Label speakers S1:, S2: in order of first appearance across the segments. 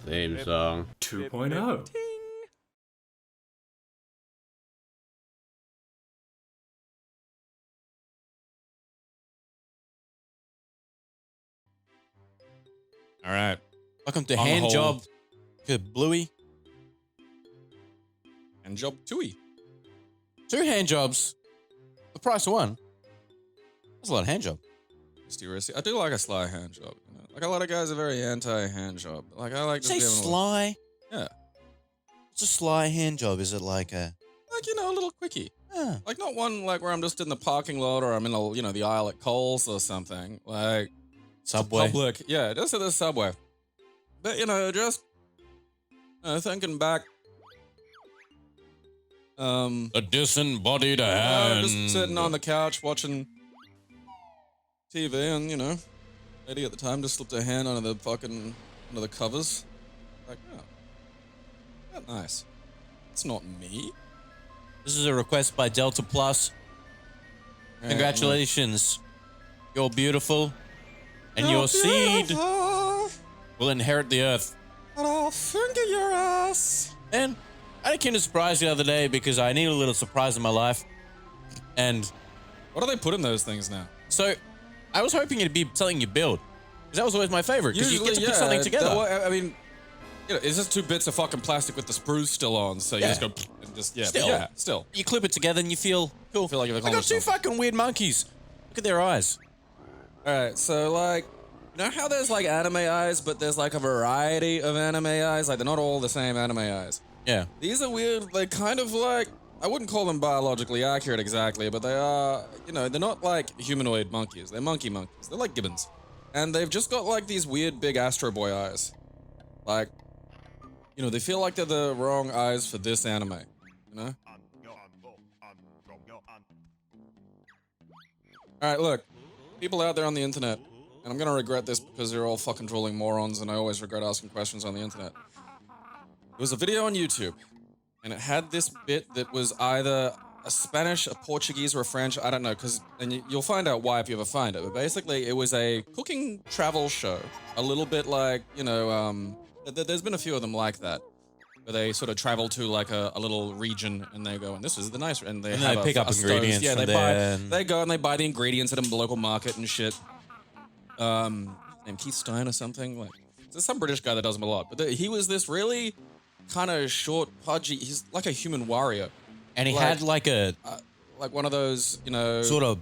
S1: Theme song
S2: 2.0.
S3: All right.
S4: Welcome to
S3: On the
S4: Hand
S3: whole-
S4: Job to Bluey.
S3: Banjo-Tooie.
S4: 2 hand jobs. The price of one. That's a lot of hand job.
S3: I do like a sly hand job. You know? Like a lot of guys are very anti-hand job. Like I like just
S4: Say
S3: giving
S4: sly.
S3: Yeah.
S4: What's a sly hand job? Is it like a...
S3: Like, you know, a little quickie.
S4: Ah,
S3: Like not one like where I'm just in the parking lot or I'm in the, you know, the aisle at Coles or something. Like
S4: Subway.
S3: public. Yeah, just at the Subway. But, you know, just thinking back.
S4: A disembodied hand.
S3: Just sitting on the couch watching TV and, you know, lady at the time just slipped her hand under the covers. Like, oh, that's nice. It's not me.
S4: This is a request by Delta Plus.
S3: Yeah,
S4: Congratulations. You're beautiful. And your seed will inherit the earth.
S3: And I'll finger your ass.
S4: And I had a kind of surprise the other day because I need a little surprise in my life. And
S3: What do they put in those things now?
S4: so I was hoping it'd be something you build. Because that was always my favorite. Because you get to put something together.
S3: I mean, you know, it's just 2 bits of fucking plastic with the sprues still on, so you
S4: Yeah.
S3: just go and just still.
S4: You clip it together and you feel cool.
S3: Feel like you've
S4: I got
S3: accomplished
S4: 2
S3: something.
S4: fucking weird monkeys. Look at their eyes.
S3: All right, so like, you know how there's like anime eyes, but there's like a variety of anime eyes. Like they're not all the same anime eyes.
S4: Yeah.
S3: These are weird. They kind of like, I wouldn't call them biologically accurate exactly, but they are, you know, they're not like humanoid monkeys. They're monkey monkeys. They're like gibbons. And they've just got like these weird big Astro Boy eyes. Like, you know, they feel like they're the wrong eyes for this anime, you know? All right, look, people out there on the internet, and I'm gonna regret this because they're all fucking trolling morons and I always regret asking questions on the internet. There was a video on YouTube, and it had this bit that was either a Spanish, a Portuguese, or a French, I don't know, and you'll find out why if you ever find it, but basically it was a cooking travel show. A little bit like, you know, there's been a few of them like that, where they sort of travel to like a little region and they go, and this is the nice, and they have
S4: pick up ingredients
S3: Yeah,
S4: from
S3: they
S4: there
S3: buy,
S4: and-
S3: they go and they buy the ingredients at a local market and shit. Named Keith Stein or something, like, there's some British guy that does them a lot, but he was this really kind of short, pudgy, he's like a human warrior.
S4: And he
S3: Like-
S4: had like a
S3: Like one of those, you know,
S4: sort of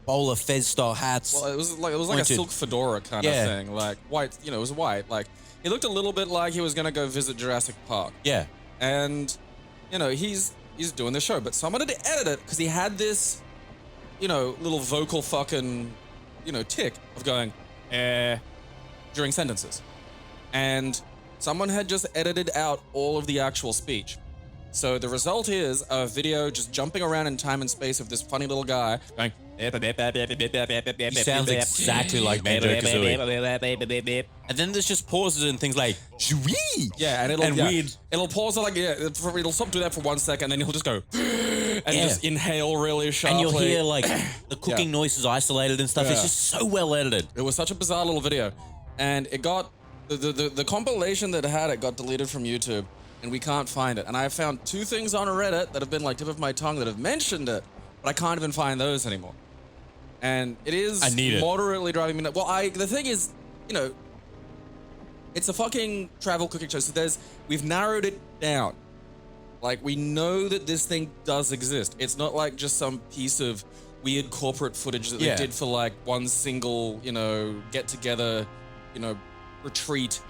S4: bowler fez style hats.
S3: well, it was like a
S4: pointed.
S3: silk fedora kind
S4: Yeah.
S3: of thing, like white. You know, it was white. Like he looked a little bit like he was gonna go visit Jurassic Park.
S4: Yeah.
S3: And you know, he's doing the show, but someone had to edit it because he had this, you know, little vocal fucking, you know, tick of going, during sentences, and someone had just edited out all of the actual speech. So the result is a video just jumping around in time and space of this funny little guy going.
S4: He sounds exactly like Banjo-Tooie. And then there's just pauses and things like "Shwee!"
S3: Yeah, and
S4: weird.
S3: It'll pause it like it'll stop doing that for 1 second, and then he'll just go and just inhale really sharply.
S4: And you'll hear like the cooking noises isolated and stuff. It's
S3: Yeah.
S4: just so well edited.
S3: It was such a bizarre little video, and it got the compilation that had it got deleted from YouTube, and we can't find it. And I found 2 things on Reddit that have been like tip of my tongue that have mentioned it, but I can't even find those anymore. And it is
S4: I need it.
S3: moderately driving me nuts. Well, the thing is, you know, it's a fucking travel cooking show. So we've narrowed it down. Like, we know that this thing does exist. It's not like just some piece of weird corporate footage that they did for like one single, you know, get together, you know, retreat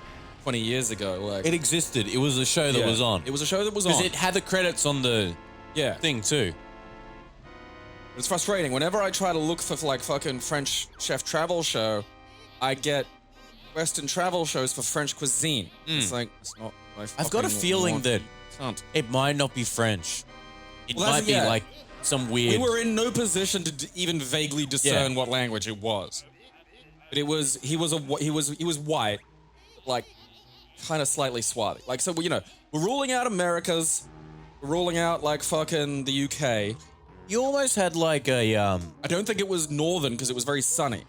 S3: 20 years ago. Like,
S4: It existed. It was a show that was on.
S3: It was a show that was on.
S4: Because it had the credits on the thing too.
S3: It's frustrating. Whenever I try to look for like fucking French chef travel show, I get Western travel shows for French cuisine. It's like, it's not my
S4: I've got a
S3: fucking
S4: feeling
S3: want-
S4: that
S3: Can't.
S4: it might not be French. It
S3: Well, that's-
S4: might be
S3: yeah.
S4: like some weird.
S3: We were in no position to even vaguely discern what language it was. But he was white, like kind of slightly swarthy. Like, so, you know, we're ruling out Americas, we're ruling out like fucking the UK.
S4: You almost had like a
S3: I don't think it was northern because it was very sunny.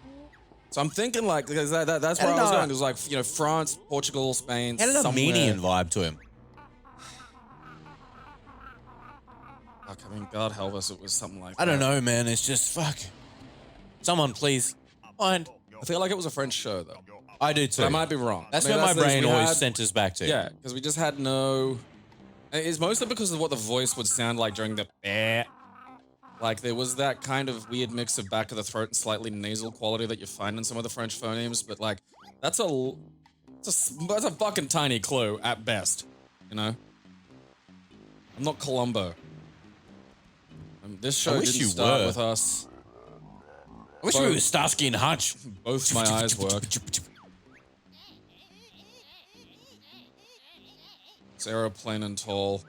S3: So I'm thinking like, because that's where I was going. It was like, you know, France, Portugal, Spain,
S4: Had an Armenian vibe to him.
S3: Fuck, I mean, God help us, it was something like
S4: I don't know, man. It's just, fuck. Someone please find.
S3: I feel like it was a French show, though.
S4: I do too.
S3: But I might be wrong.
S4: That's
S3: I mean,
S4: where my brain
S3: we
S4: always
S3: had-
S4: centers back to.
S3: Yeah, because we just had no... It's mostly because of what the voice would sound like during the... Like, there was that kind of weird mix of back of the throat and slightly nasal quality that you find in some of the French phonemes, but, like, that's a fucking tiny clue, at best, you know? I'm not Columbo. This show
S4: wish
S3: didn't
S4: you
S3: start
S4: were.
S3: with us.
S4: I wish we were Starsky and Hutch.
S3: Both my eyes work. Sarah plain and tall,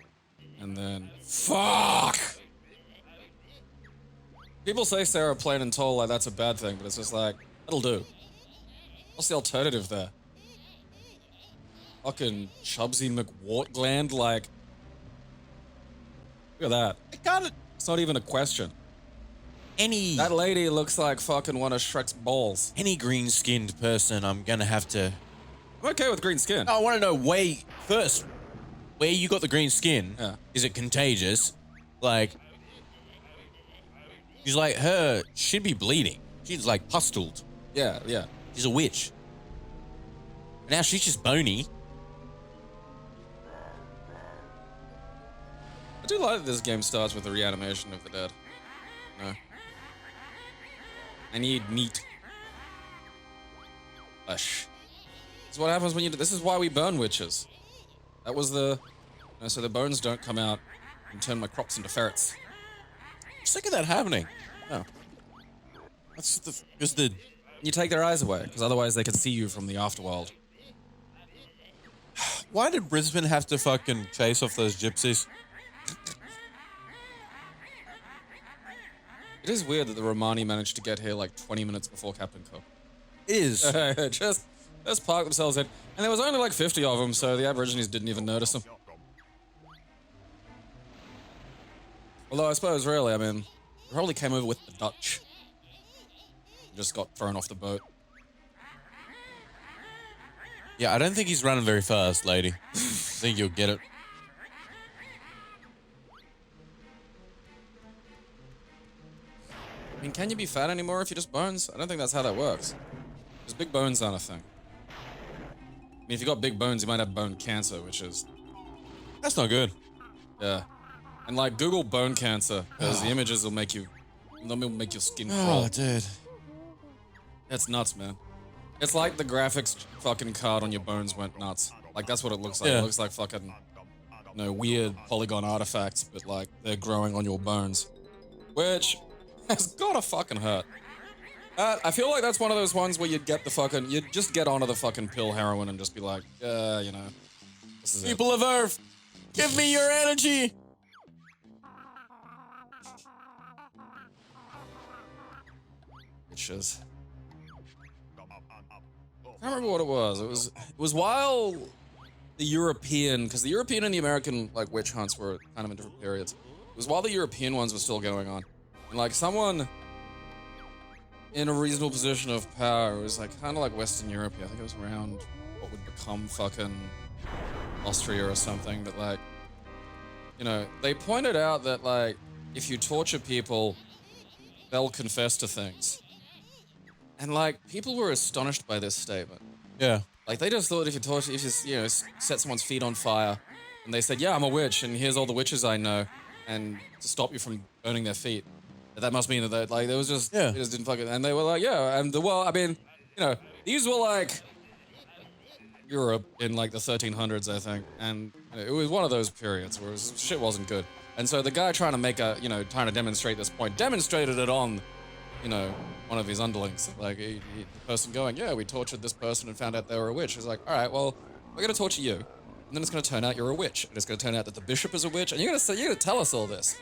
S3: and then fuck. People say Sarah plain and tall like that's a bad thing, but it's just like that'll do. What's the alternative there? Fucking Chubsy McWart gland, like. Look at that. It's not even a question. That lady looks like fucking one of Shrek's balls.
S4: Any green-skinned person, I'm gonna have to.
S3: I'm okay with green skin.
S4: I want to know where you got the green skin.
S3: Yeah.
S4: Is it contagious? Like, she's like she'd be bleeding. She's like pustuled.
S3: Yeah.
S4: She's a witch. Now she's just bony.
S3: I do like that this game starts with the reanimation of the dead. No. I need meat. Flesh. This is what happens when you do. This is why we burn witches. That was the. So the bones don't come out and turn my crops into ferrets.
S4: I'm sick of that happening.
S3: Oh.
S4: That's because the.
S3: You take their eyes away, because otherwise they could see you from the afterworld.
S4: Why did Brisbane have to fucking chase off those gypsies?
S3: It is weird that the Romani managed to get here like 20 minutes before Captain Cook.
S4: It is.
S3: just parked themselves in. And there was only like 50 of them, so the Aborigines didn't even notice them. Although I suppose, really, I mean, they probably came over with the Dutch. Just got thrown off the boat.
S4: Yeah, I don't think he's running very fast, lady. I think you'll get it.
S3: I mean, can you be fat anymore if you're just bones? I don't think that's how that works. Because big bones aren't a thing. I mean, if you got big bones, you might have bone cancer, which is...
S4: That's not good.
S3: Yeah. And like, Google bone cancer, because the images will make you... They'll make your skin crawl.
S4: Oh, dude.
S3: That's nuts, man. It's like the graphics fucking card on your bones went nuts. Like, that's what it looks like.
S4: Yeah.
S3: It looks like fucking, you know, weird polygon artifacts, but like, they're growing on your bones. Which has gotta fucking hurt. I feel like that's one of those ones where you'd just get onto the fucking pill heroin and just be like, you know, this is it.
S4: People of Earth, give me your energy.
S3: Bitches. I can't remember what it was. It was while the European, because the European and the American like witch hunts were kind of in different periods. It was while the European ones were still going on, and like someone in a reasonable position of power, it was like kind of like Western Europe. I think it was around what would become fucking Austria or something. But like, you know, they pointed out that like if you torture people, they'll confess to things. And like, people were astonished by this statement.
S4: Yeah.
S3: Like, they just thought if you set someone's feet on fire, and they said, yeah, I'm a witch, and here's all the witches I know, and to stop you from burning their feet. That must mean that, like, there was just,
S4: Yeah.
S3: they just didn't fucking, and they were like, yeah, and I mean, you know, these were like Europe in like the 1300s, I think, and it was one of those periods where shit wasn't good. And so the guy trying to demonstrate this point, demonstrated it on, you know, one of his underlings, like the person going, yeah, we tortured this person and found out they were a witch. He's like, all right, well, we're gonna torture you, and then it's gonna turn out you're a witch, and it's gonna turn out that the bishop is a witch, and you're gonna tell us all this,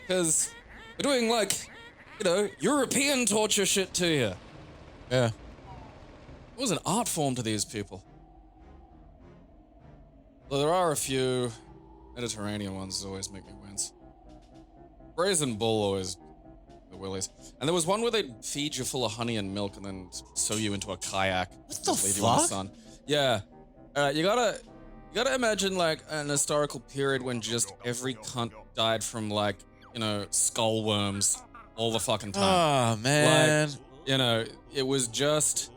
S3: because we're doing like, you know, European torture shit to you.
S4: Yeah.
S3: It was an art form to these people. Though there are a few Mediterranean ones that always make me wince. Brazen Bull always the willies. And there was one where they'd feed you full of honey and milk and then sew you into a kayak.
S4: What the
S3: leave you in the
S4: fuck?
S3: sun. Yeah. You gotta imagine like an historical period when just every cunt died from like, you know, skull worms all the fucking time.
S4: Oh, man.
S3: Like, you know, it was just,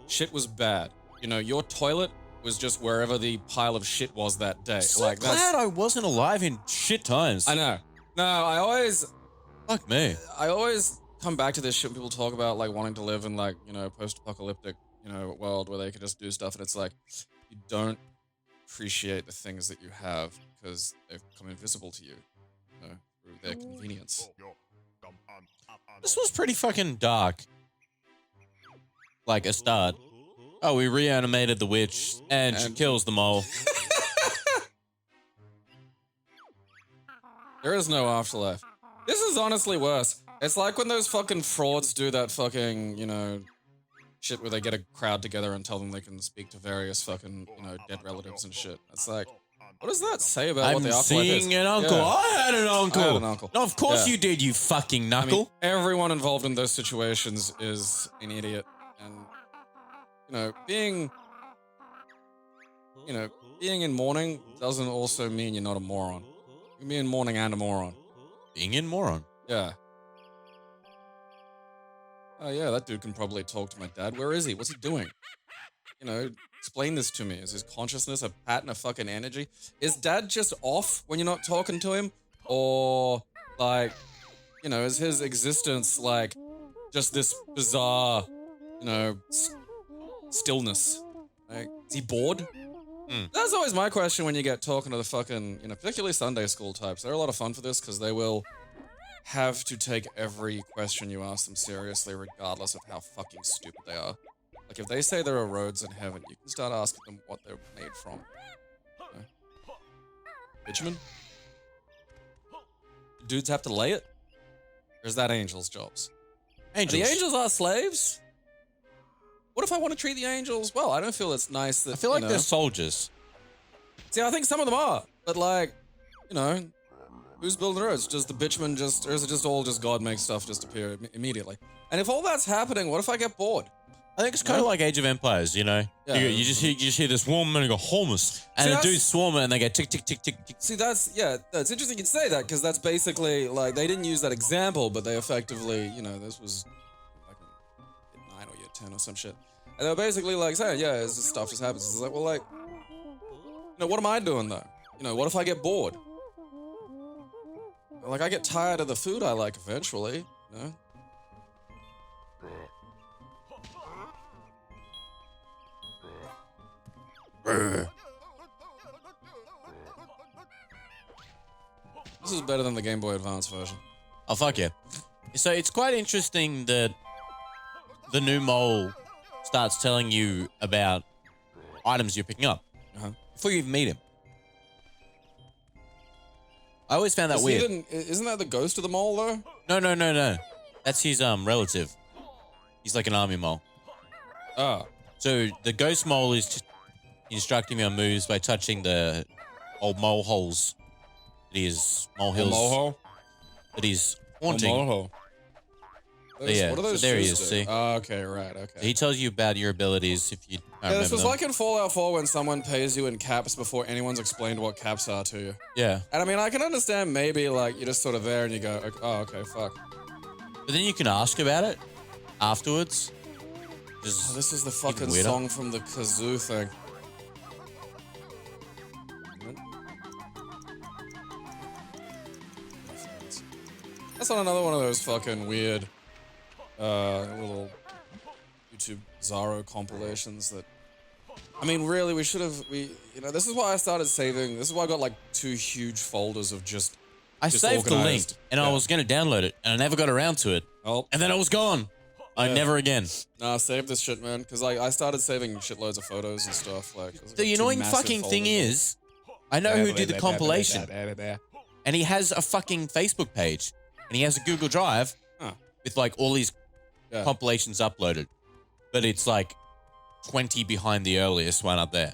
S3: shit was bad. You know, your toilet was just wherever the pile of shit was that day.
S4: So
S3: like
S4: glad I wasn't alive in shit times.
S3: I know. No, I always come back to this shit when people talk about like wanting to live in like, you know, post-apocalyptic, you know, world where they can just do stuff, and it's like you don't appreciate the things that you have because they've become invisible to you, you know, through their convenience.
S4: This was pretty fucking dark. Like a start. Oh, we reanimated the witch, and she kills them all.
S3: There is no afterlife. This is honestly worse. It's like when those fucking frauds do that fucking, you know, shit where they get a crowd together and tell them they can speak to various fucking, you know, dead relatives and shit. It's like, what does that say about what the
S4: I'm
S3: afterlife is?
S4: seeing an uncle.
S3: Yeah.
S4: I had an uncle.
S3: I had an uncle.
S4: No, of course
S3: Yeah.
S4: you did, you fucking
S3: I
S4: knuckle.
S3: mean, everyone involved in those situations is an idiot. And, you know, being in mourning doesn't also mean you're not a moron. You can be in mourning and a moron.
S4: Being in moron.
S3: Yeah. Oh, yeah, that dude can probably talk to my dad. Where is he? What's he doing? You know, explain this to me. Is his consciousness a pattern of fucking energy? Is dad just off when you're not talking to him? Or, like, you know, is his existence, like, just this bizarre, you know, stillness? Like, is he bored? That's always my question when you get talking to the fucking, you know, particularly Sunday school types. They're a lot of fun for this because they will have to take every question you ask them seriously, regardless of how fucking stupid they are. Like, if they say there are roads in heaven, you can start asking them what they're made from. You know? Bitumen? Do dudes have to lay it? Or is that angels' jobs?
S4: Angels.
S3: Are the angels our slaves? What if I want to treat the angels well? I don't feel it's nice that,
S4: I feel like
S3: you know,
S4: they're soldiers.
S3: See, I think some of them are, but like, you know, who's building the roads? Does the bitumen just, or is it just all just God makes stuff just appear immediately? And if all that's happening, what if I get bored?
S4: I think it's kind of like Age of Empires, you know?
S3: Yeah.
S4: You just hear this swarm and you go, Holmes. And the
S3: that's-
S4: dudes swarm it and they go tick, tick, tick, tick, tick.
S3: See, that's interesting you'd say that, because that's basically, like, they didn't use that example, but they effectively, you know, this was like year 9 or year 10 or some shit. And they were basically like saying, yeah, this stuff just happens. It's like, well, like, you know, what am I doing though? You know, what if I get bored? Like, I get tired of the food I like eventually, you know? This is better than the Game Boy Advance version.
S4: Oh, fuck yeah. So it's quite interesting that the new mole starts telling you about items you're picking up before you even meet him. I always found that weird.
S3: Isn't that the ghost of the mole, though?
S4: No. That's his relative. He's like an army mole.
S3: Ah.
S4: So the ghost mole is just instructing me on moves by touching the old mole holes that is molehills
S3: Mole
S4: that he's haunting.
S3: Mole
S4: Yeah,
S3: what are those
S4: so there he
S3: shoes
S4: is,
S3: do?
S4: see?
S3: Oh, okay, right, okay.
S4: He tells you about your abilities if you don't
S3: Yeah,
S4: remember
S3: this was
S4: them.
S3: like in Fallout 4 when someone pays you in caps before anyone's explained what caps are to you.
S4: Yeah.
S3: And I mean, I can understand maybe, like, you're just sort of there and you go, oh, okay, fuck.
S4: But then you can ask about it afterwards.
S3: Oh, this is the fucking
S4: weirder.
S3: song from the kazoo thing. That's on another one of those fucking weird little YouTube Zaro compilations that, I mean, really, we should have, you know, this is why I started saving, this is why I got like 2 huge folders of just
S4: I saved the link
S3: disorganized.
S4: and I was going to download it and I never got around to it.
S3: Oh,
S4: And then it was gone. Never again.
S3: nah, save this shit, man, because I started saving shitloads of photos and stuff. Like,
S4: The annoying fucking thing is, I know who did the compilation and he has a fucking Facebook page and he has a Google Drive with like all these compilations uploaded. But it's like 20 behind the earliest one up there.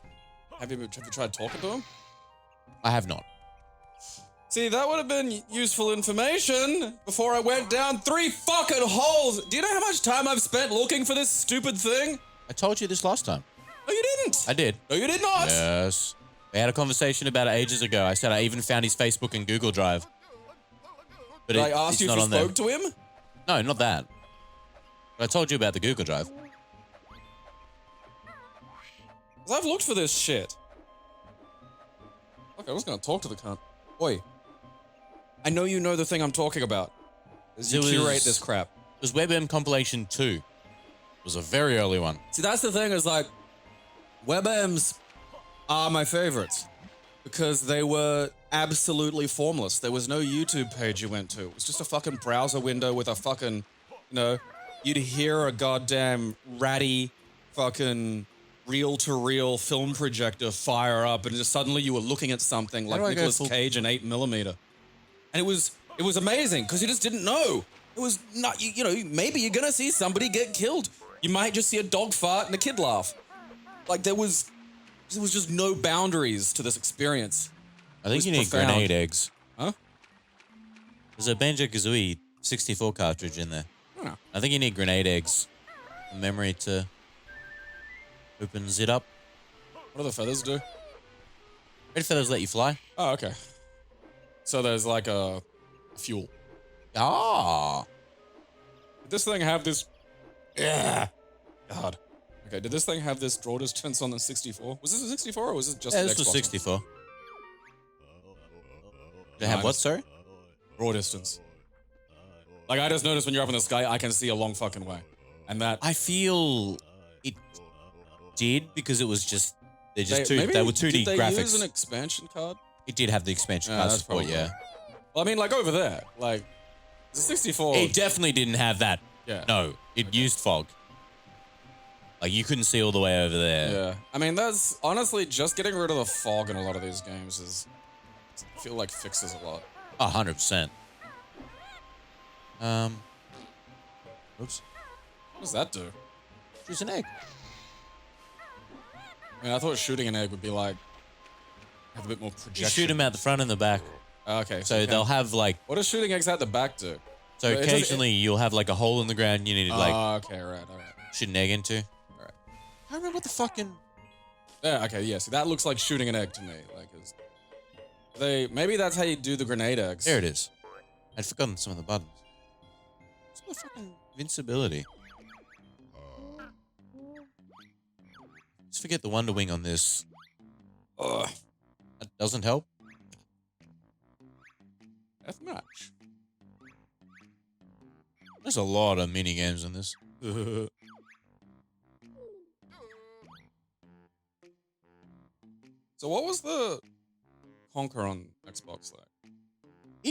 S3: Have you tried talking to him?
S4: I have not.
S3: See, See, that would have been useful information before I went down 3 fucking holes. Do you know how much time I've spent looking for this stupid thing?
S4: I told you this last time.
S3: No, you didn't.
S4: I did.
S3: No, you did not.
S4: Yes. We had a conversation about it ages ago. I said I even found his Facebook and Google Drive. But
S3: Did I ask you if you spoke to him?
S4: No, not that. But I told you about the Google Drive.
S3: 'Cause I've looked for this shit. Okay, I was gonna talk to the cunt. Oi. I know you know the thing I'm talking about. As you curate this crap.
S4: It was WebM Compilation 2. It was a very early one.
S3: See, that's the thing is like, WebMs are my favorites. Because they were absolutely formless. There was no YouTube page you went to. It was just a fucking browser window with a fucking, you know, you'd hear a goddamn ratty fucking reel-to-reel film projector fire up and just suddenly you were looking at something like Nicolas Cage in 8mm. And it was amazing because you just didn't know. It was not, you know, maybe you're gonna see somebody get killed. You might just see a dog fart and a kid laugh. Like there was just no boundaries to this experience.
S4: I think you need grenade eggs.
S3: Huh?
S4: There's a Banjo-Kazooie 64 cartridge in there.
S3: Huh.
S4: I think you need grenade eggs. A memory to opens it up.
S3: What do the feathers do?
S4: Red feathers let you fly.
S3: Oh, okay. So there's like a fuel.
S4: Ah.
S3: Did this thing have this... Yeah. God. Okay, did this thing have this draw distance on the 64? Was this a 64 or was it just
S4: Yeah,
S3: an
S4: this
S3: Xbox
S4: was 64. Did it have what, sorry?
S3: Draw distance. Like, I just noticed when you're up in the sky, I can see a long fucking way. And that...
S4: I feel it did because it was just... They were 2D
S3: did they
S4: graphics.
S3: use an expansion card?
S4: It did have the expansion card
S3: that's
S4: support,
S3: probably
S4: yeah.
S3: Well, I mean, like, over there. Like, the 64...
S4: It definitely didn't have that.
S3: Yeah.
S4: No, it used fog. Like, you couldn't see all the way over there.
S3: Yeah. I mean, that's... Honestly, just getting rid of the fog in a lot of these games is... I feel like fixes a lot.
S4: 100%. Oops.
S3: What does that do?
S4: Choose an egg.
S3: I mean, I thought shooting an egg would be like... have a bit more projection.
S4: You shoot them out the front and the back.
S3: Okay.
S4: So they'll have, like...
S3: What does shooting eggs out the back do?
S4: So occasionally you'll have, like, a hole in the ground you need to, like...
S3: Oh, okay, right, all right.
S4: Shoot an egg into.
S3: Alright.
S4: I remember what the fucking...
S3: Yeah, okay, yeah. See, that looks like shooting an egg to me. Like, maybe that's how you do the grenade eggs.
S4: There it is. I'd forgotten some of the buttons. What's the fucking invincibility? Just forget the Wonder Wing on this.
S3: Ugh.
S4: That doesn't help.
S3: Deathmatch.
S4: There's a lot of mini games in this.
S3: So what was the Conquer on Xbox like?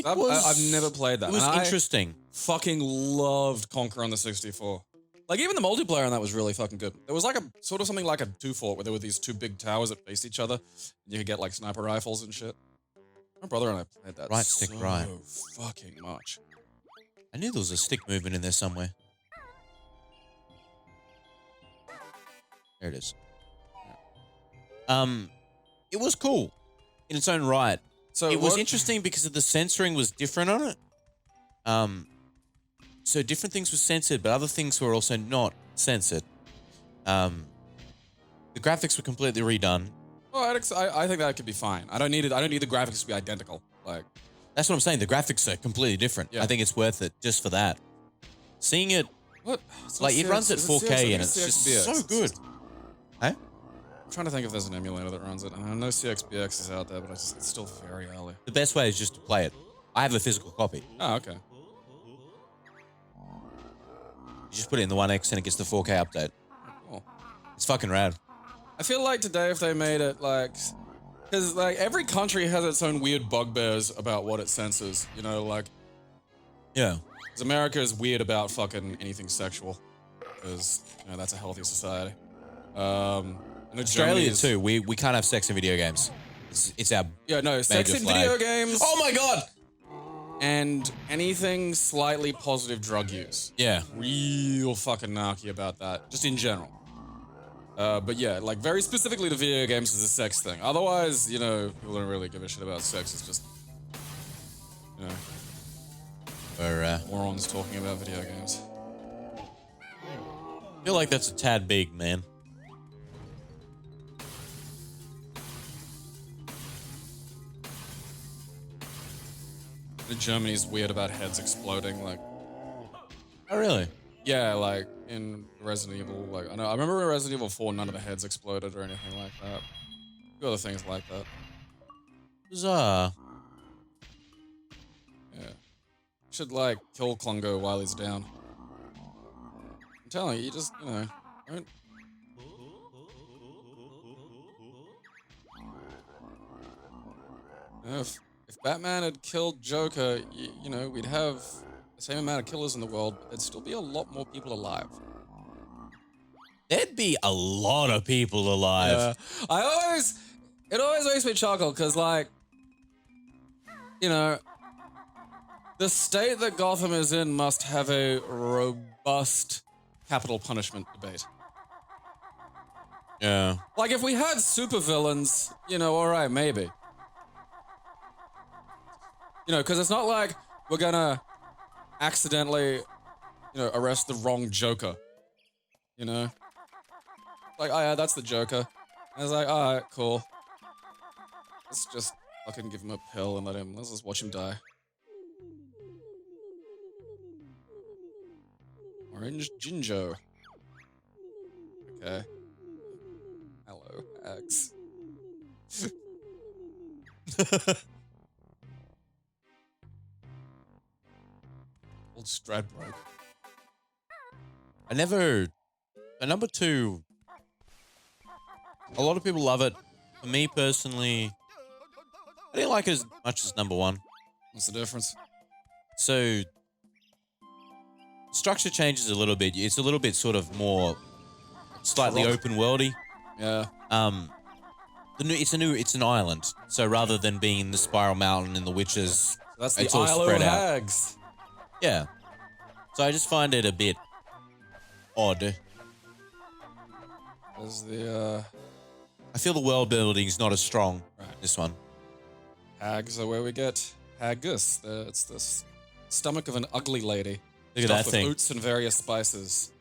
S4: I've
S3: never played that.
S4: It was
S3: and
S4: interesting.
S3: I fucking loved Conquer on the 64. Like, even the multiplayer on that was really fucking good. There was like a sort of something like a 2-fort where there were these 2 big towers that faced each other. And you could get like sniper rifles and shit. My brother and I played that
S4: Right stick right.
S3: fucking much.
S4: I knew there was a stick movement in there somewhere. There it is. It was cool in its own right.
S3: So
S4: it was interesting because the censoring was different on it. So different things were censored, but other things were also not censored. The graphics were completely redone.
S3: Oh, I think that could be fine. I don't need the graphics to be identical. Like,
S4: that's what I'm saying. The graphics are completely different.
S3: Yeah.
S4: I think it's worth it just for that. Seeing it,
S3: what?
S4: Like, it runs at 4K and it's just so good. Hey?
S3: I'm trying to think if there's an emulator that runs it. I know CXBX is out there, but it's still very early.
S4: The best way is just to play it. I have a physical copy.
S3: Oh, okay.
S4: You just put it in the 1X and it gets the 4K update.
S3: Cool.
S4: It's fucking rad.
S3: I feel like today if they made it like... Because like every country has its own weird bugbears about what it censors. You know, like...
S4: Yeah.
S3: Because America is weird about fucking anything sexual. Because, you know, that's a healthy society. And
S4: Australia too. We can't have sex in video games. It's our
S3: sex in
S4: flag.
S3: video games.
S4: Oh my god!
S3: And anything slightly positive drug use.
S4: Yeah.
S3: Real fucking narky about that, just in general. But yeah, like very specifically to video games is a sex thing. Otherwise, you know, people don't really give a shit about sex. It's just You know,
S4: Or
S3: morons talking about video games.
S4: I feel like that's a tad big, man.
S3: Germany's weird about heads exploding, like.
S4: Oh, really?
S3: Yeah, like in Resident Evil, like I remember in Resident Evil 4, none of the heads exploded or anything like that. A few other things like that.
S4: Bizarre.
S3: Yeah. Should like kill Klungo while he's down. I'm telling you, you just, you know, don't. You know, if Batman had killed Joker, you know, we'd have the same amount of killers in the world, but there'd still be a lot more people alive.
S4: There'd be a lot of people alive.
S3: Yeah. It always makes me chuckle, because, like, you know, the state that Gotham is in must have a robust capital punishment debate.
S4: Yeah.
S3: Like, if we had supervillains, you know, all right, maybe. You know, because it's not like we're gonna accidentally, you know, arrest the wrong Joker. You know? Like, oh yeah, that's the Joker. And it's like, alright, cool. Let's just fucking give him a pill and let's just watch him die. Orange Jinjo. Okay. Hello, Axe. Old Stradbroke.
S4: Number 2, a lot of people love it. For me personally, I didn't like it as much as number 1.
S3: What's the difference?
S4: So, structure changes a little bit. It's a little bit sort of more slightly open worldy.
S3: Yeah.
S4: It's an island. So rather than being in the Spiral Mountain and the witches,
S3: So that's the
S4: it's all
S3: Isle
S4: spread
S3: of
S4: out.
S3: Hags.
S4: Yeah. So I just find it a bit odd.
S3: There's the
S4: I feel the world building is not as strong.
S3: Right.
S4: This one.
S3: Hags are where we get haggis. It's the stomach of an ugly lady.
S4: Look at
S3: stuffed
S4: that
S3: with
S4: thing.
S3: Oats and various spices.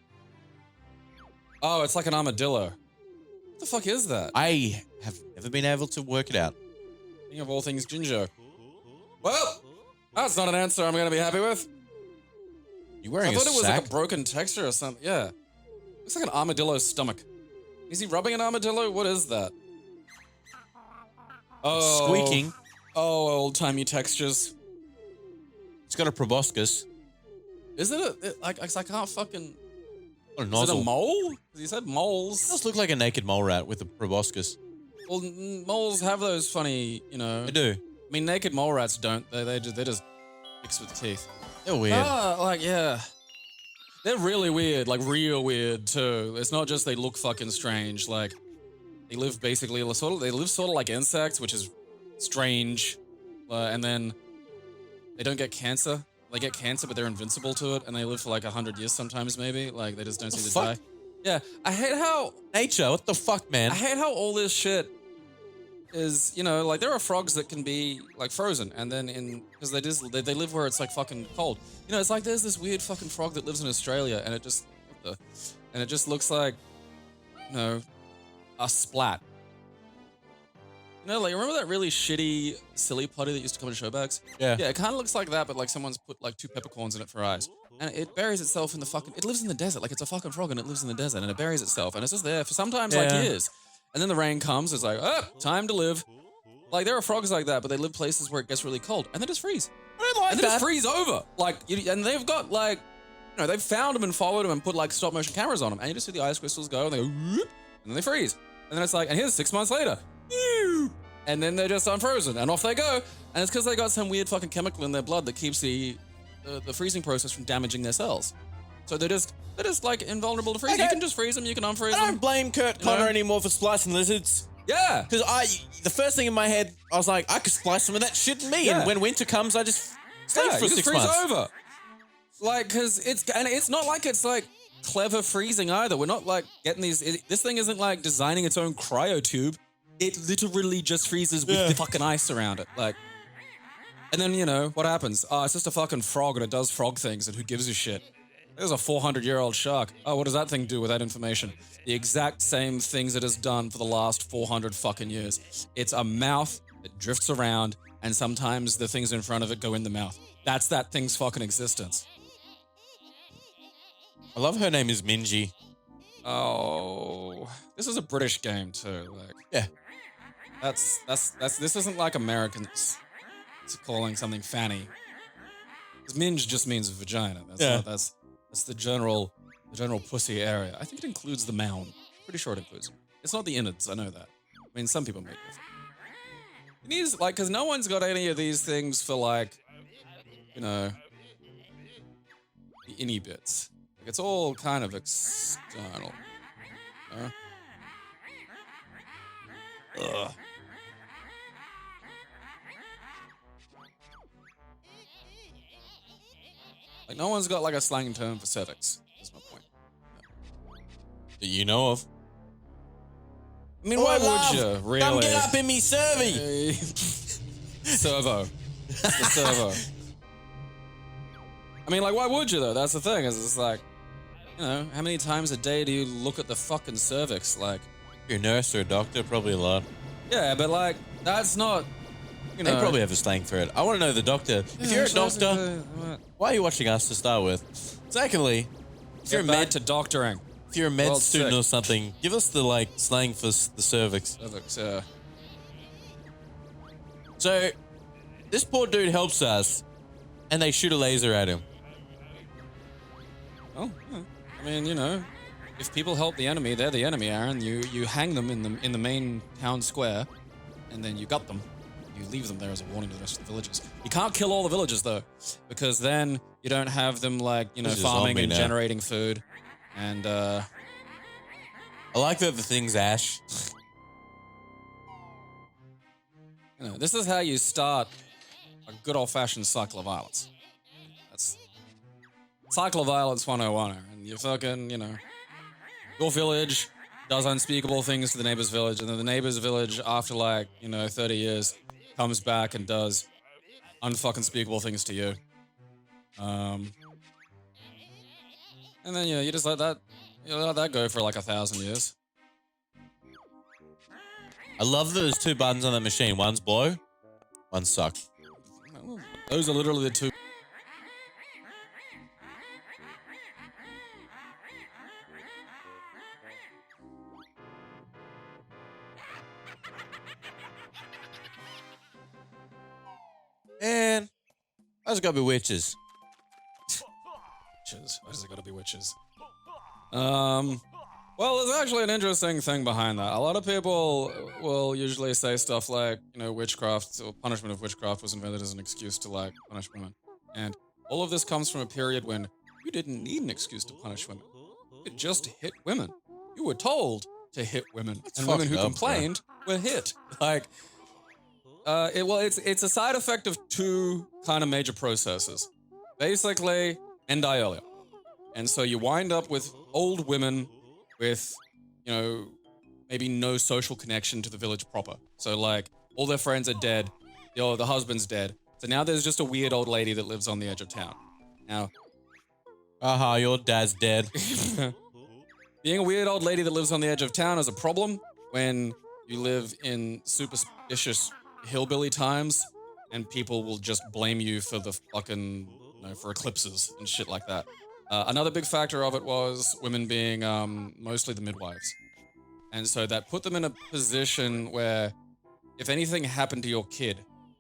S3: Oh, it's like an armadillo. What the fuck is that?
S4: I have never been able to work it out.
S3: King of all things Jinjo. Well, that's not an answer I'm going to be happy with.
S4: You wearing
S3: I thought
S4: a
S3: it was
S4: sack?
S3: like a broken texture or something. Yeah. Looks like an armadillo's stomach. Is he rubbing an armadillo? What is that? Oh.
S4: Squeaking.
S3: Oh, old-timey textures.
S4: It's got a proboscis.
S3: Is it like, I can't fucking...
S4: What a
S3: Is
S4: nozzle.
S3: it a mole? Because he said moles.
S4: It does look like a naked mole rat with a proboscis.
S3: Well, moles have those funny, you know...
S4: They do.
S3: I mean, naked mole rats don't. They just mix with teeth.
S4: They're weird.
S3: Ah, like, yeah. They're really weird, like real weird too. It's not just they look fucking strange. Like, they live basically they live sort of like insects, which is strange. And then they don't get cancer. They get cancer, but they're invincible to it, and they live for like 100 years sometimes, maybe. Like, they just don't seem to die. Yeah, I hate how
S4: Nature, what the fuck, man?
S3: I hate how all this shit is, you know, like there are frogs that can be like frozen, and then because they live where it's like fucking cold. You know, it's like there's this weird fucking frog that lives in Australia, and it just looks like, you know, a splat. You know, like remember that really shitty silly putty that used to come in show bags?
S4: Yeah.
S3: Yeah, it kind of looks like that, but like someone's put like 2 peppercorns in it for eyes. And it buries itself in the fucking... It lives in the desert. Like, it's a fucking frog and it lives in the desert. And it buries itself. And it's just there for sometimes, like, years. And then the rain comes. It's like, oh, time to live. Like, there are frogs like that, but they live places where it gets really cold. And they just freeze.
S4: I don't like
S3: and
S4: that.
S3: they just freeze over. Like, and they've got, like... You know, they've found them and followed them and put, like, stop-motion cameras on them. And you just see the ice crystals go, and they go, whoop, and then they freeze. And then it's like, and here's 6 months later. And then they're just unfrozen. And off they go. And it's because they got some weird fucking chemical in their blood that keeps the freezing process from damaging their cells. So they're just like invulnerable to freeze.
S4: Okay.
S3: You can just freeze them, you can unfreeze them.
S4: I don't blame Kurt Connor
S3: know?
S4: anymore for splicing lizards.
S3: Yeah.
S4: Because the first thing in my head, I was like, I could splice some of that shit in me.
S3: Yeah.
S4: And when winter comes, I just stay for
S3: you
S4: 6
S3: just freeze
S4: months.
S3: over. Like, because it's not like it's like clever freezing either. We're not like getting this thing isn't like designing its own cryotube. It literally just freezes with the fucking ice around it. Like, And then, you know, what happens? Oh, it's just a fucking frog and it does frog things, and who gives a shit? There's a 400-year-old shark. Oh, what does that thing do with that information? The exact same things it has done for the last 400 fucking years. It's a mouth that drifts around, and sometimes the things in front of it go in the mouth. That's that thing's fucking existence.
S4: I love her name is Minji.
S3: Oh, this is a British game too. Like,
S4: Yeah.
S3: That's this isn't like Americans calling something fanny. Because minge just means vagina. That's the general pussy area. I think it includes the mound. Pretty sure it includes it. It's not the innards, I know that. I mean, some people make it. It needs, like, because no one's got any of these things for, like, you know, the innie bits. Like, it's all kind of external. You know? Ugh. Like, no one's got, like, a slang term for cervix. That's my point.
S4: That you know of.
S3: I mean, why would you, really?
S4: Come get up in me servy!
S3: Servo. It's the servo. I mean, like, why would you, though? That's the thing, is it's like, you know, how many times a day do you look at the fucking cervix? Like,
S4: If you're a nurse or a doctor, probably a lot.
S3: yeah, but, like, that's not, you know.
S4: They probably have a slang for it. I want to know the doctor. If you're a doctor, why are you watching us to start with? Secondly, if you're a med
S3: to doctoring.
S4: If you're a med
S3: World
S4: student
S3: sick.
S4: or something, give us the like slang for the cervix.
S3: Cervix, yeah.
S4: So, this poor dude helps us, and they shoot a laser at him.
S3: Oh, yeah. I mean, you know, if people help the enemy, they're the enemy, Aaron. You hang them in the main town square, and then you gut them. You leave them there as a warning to the rest of the villagers. You can't kill all the villagers, though, because then you don't have them, like, you know,
S4: This is
S3: farming
S4: zombie
S3: and
S4: now.
S3: generating food. And,
S4: I like that the thing's ash.
S3: you know, this is how you start a good old-fashioned cycle of violence. That's cycle of violence 101, and you fucking, you know, your village does unspeakable things to the neighbor's village, and then the neighbor's village, after, like, you know, 30 years, comes back and does unfucking speakable things to you. And then, you know, you just let that go for like 1,000 years.
S4: I love that there's two buttons on that machine. One's blow, one's suck.
S3: Those are literally the two.
S4: And why's it gotta be witches?
S3: Witches. Why does it gotta be witches? Well, there's actually an interesting thing behind that. A lot of people will usually say stuff like, you know, witchcraft or punishment of witchcraft was invented as an excuse to, like, punish women. And all of this comes from a period when you didn't need an excuse to punish women. It just hit women. You were told to hit women, and women who complained were hit. Like, it's a side effect of two kind of major processes. Basically, end die earlier. And so you wind up with old women with, you know, maybe no social connection to the village proper. So, like, all their friends are dead, the husband's dead. So now there's just a weird old lady that lives on the edge of town. Now,
S4: Your dad's dead.
S3: being a weird old lady that lives on the edge of town is a problem when you live in superstitious hillbilly times and people will just blame you for the fucking, you know, for eclipses and shit like that. Another big factor of it was women being mostly the midwives. And so that put them in a position where if anything happened to your kid,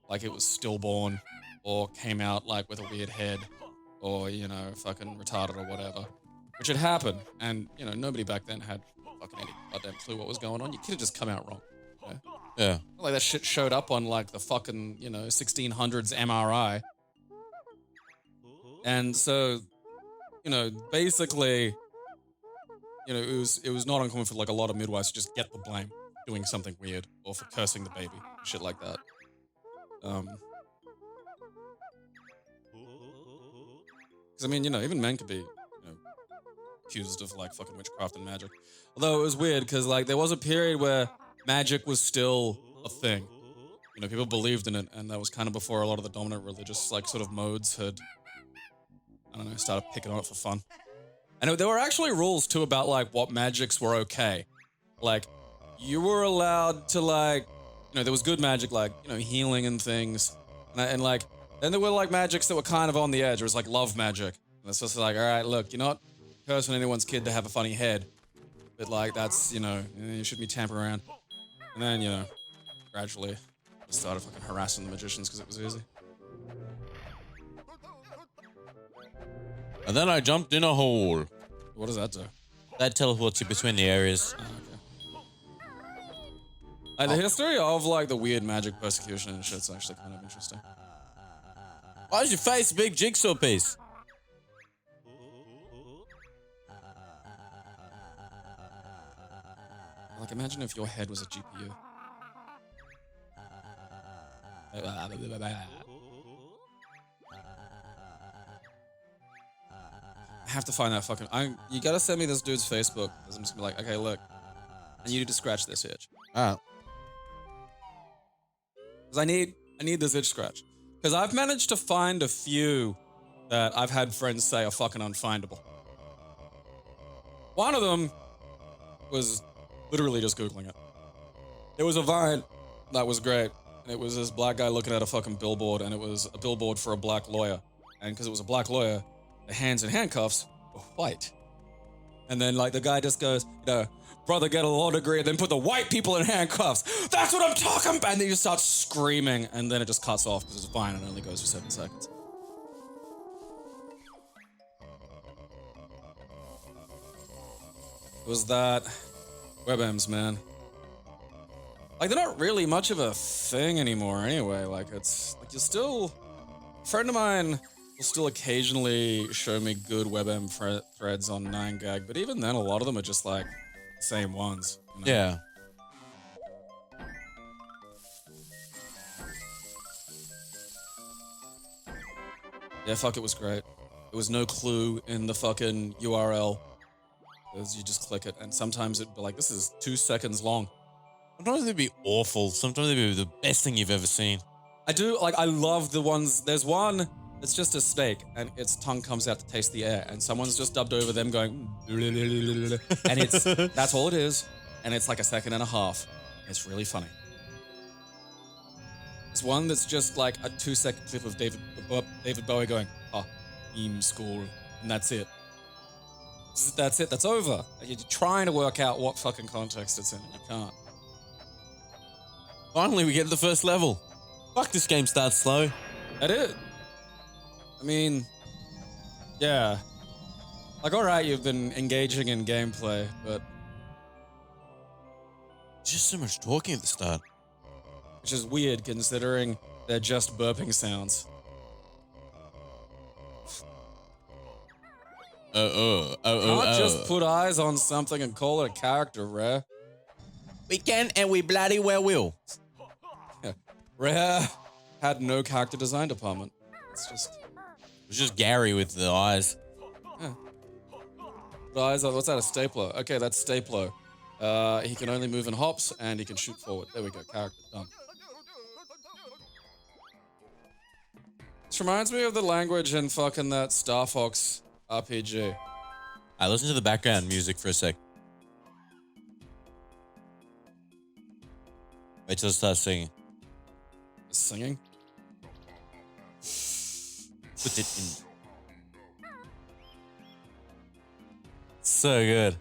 S3: like it was stillborn or came out like with a weird head or, you know, fucking retarded or whatever, which had happened. And, you know, nobody back then had fucking any goddamn clue what was going on. Your kid had just come out wrong. You know?
S4: Yeah.
S3: Not like that shit showed up on like the fucking, you know, 1600s MRI. And so, you know, basically, you know, it was not uncommon for like a lot of midwives to just get the blame doing something weird or for cursing the baby, shit like that. Because I mean, you know, even men could be, you know, accused of like fucking witchcraft and magic. Although it was weird because like there was a period where magic was still a thing. you know, people believed in it, and that was kind of before a lot of the dominant religious, like, sort of modes had, I don't know, started picking on it for fun. And there were actually rules, too, about, like, what magics were okay. Like, you were allowed to, like, you know, there was good magic, like, you know, healing and things. And like, then there were, like, magics that were kind of on the edge. It was, like, love magic. And it's just like, all right, look, you're not cursing anyone's kid to have a funny head. But, like, that's, you know, you shouldn't be tampering around. And then, you know, gradually just started fucking harassing the magicians because it was easy.
S4: And then I jumped in a hole.
S3: What does that do?
S4: That teleports you between the areas.
S3: Oh, okay. Like, the history of, like, the weird magic persecution and shit's actually kind of interesting.
S4: Why's your face a big jigsaw piece?
S3: Like, imagine if your head was a GPU. I have to find that fucking... you gotta send me this dude's Facebook. I'm just gonna be like, okay, look. I need you to scratch this itch.
S4: Oh.
S3: Because I need this itch scratch. Because I've managed to find a few that I've had friends say are fucking unfindable. One of them was literally just Googling it. There was a vine that was great. And it was this black guy looking at a fucking billboard, and it was a billboard for a black lawyer. And because it was a black lawyer, the hands in handcuffs were white. And then, like, the guy just goes, you know, brother, get a law degree, and then put the white people in handcuffs. That's what I'm talking about. And then you start screaming, and then it just cuts off because it's a vine and it only goes for 7 seconds. It was that WebMs, man. Like, they're not really much of a thing anymore anyway. Like, it's, like, you're still... A friend of mine will still occasionally show me good WebM threads on 9gag, but even then, a lot of them are just, like, the same ones. You know?
S4: Yeah.
S3: Yeah, fuck, it was great. There was no clue in the fucking URL. You just click it, and sometimes it'd be like, this is 2 seconds long.
S4: Sometimes they'd be awful. Sometimes they'd be the best thing you've ever seen.
S3: I do, like, I love the ones, there's one that's just a snake, and its tongue comes out to taste the air, and someone's just dubbed over them going, and it's, that's all it is, and it's like 1.5 seconds. It's really funny. There's one that's just like a 2-second clip of David Bowie going, school, and that's it. That's it, that's over. You're trying to work out what fucking context it's in, and you can't.
S4: Finally, we get to the first level. Fuck, this game starts slow.
S3: That it. I mean, yeah. Like, alright, you've been engaging in gameplay, but...
S4: There's just so much talking at the start.
S3: Which is weird, considering they're just burping sounds. Can't just put eyes on something and call it a character, Rare.
S4: We can, and we bloody well will.
S3: Yeah. Rare had no character design department. It's just...
S4: It was just Gary with the eyes.
S3: Yeah. Put eyes on... What's that, a stapler? Okay, that's stapler. He can only move in hops, and he can shoot forward. There we go, character, done. This reminds me of the language in fucking that Star Fox RPG.
S4: I listen to the background music for a sec. Wait till it starts singing.
S3: Singing?
S4: Put it in. So good.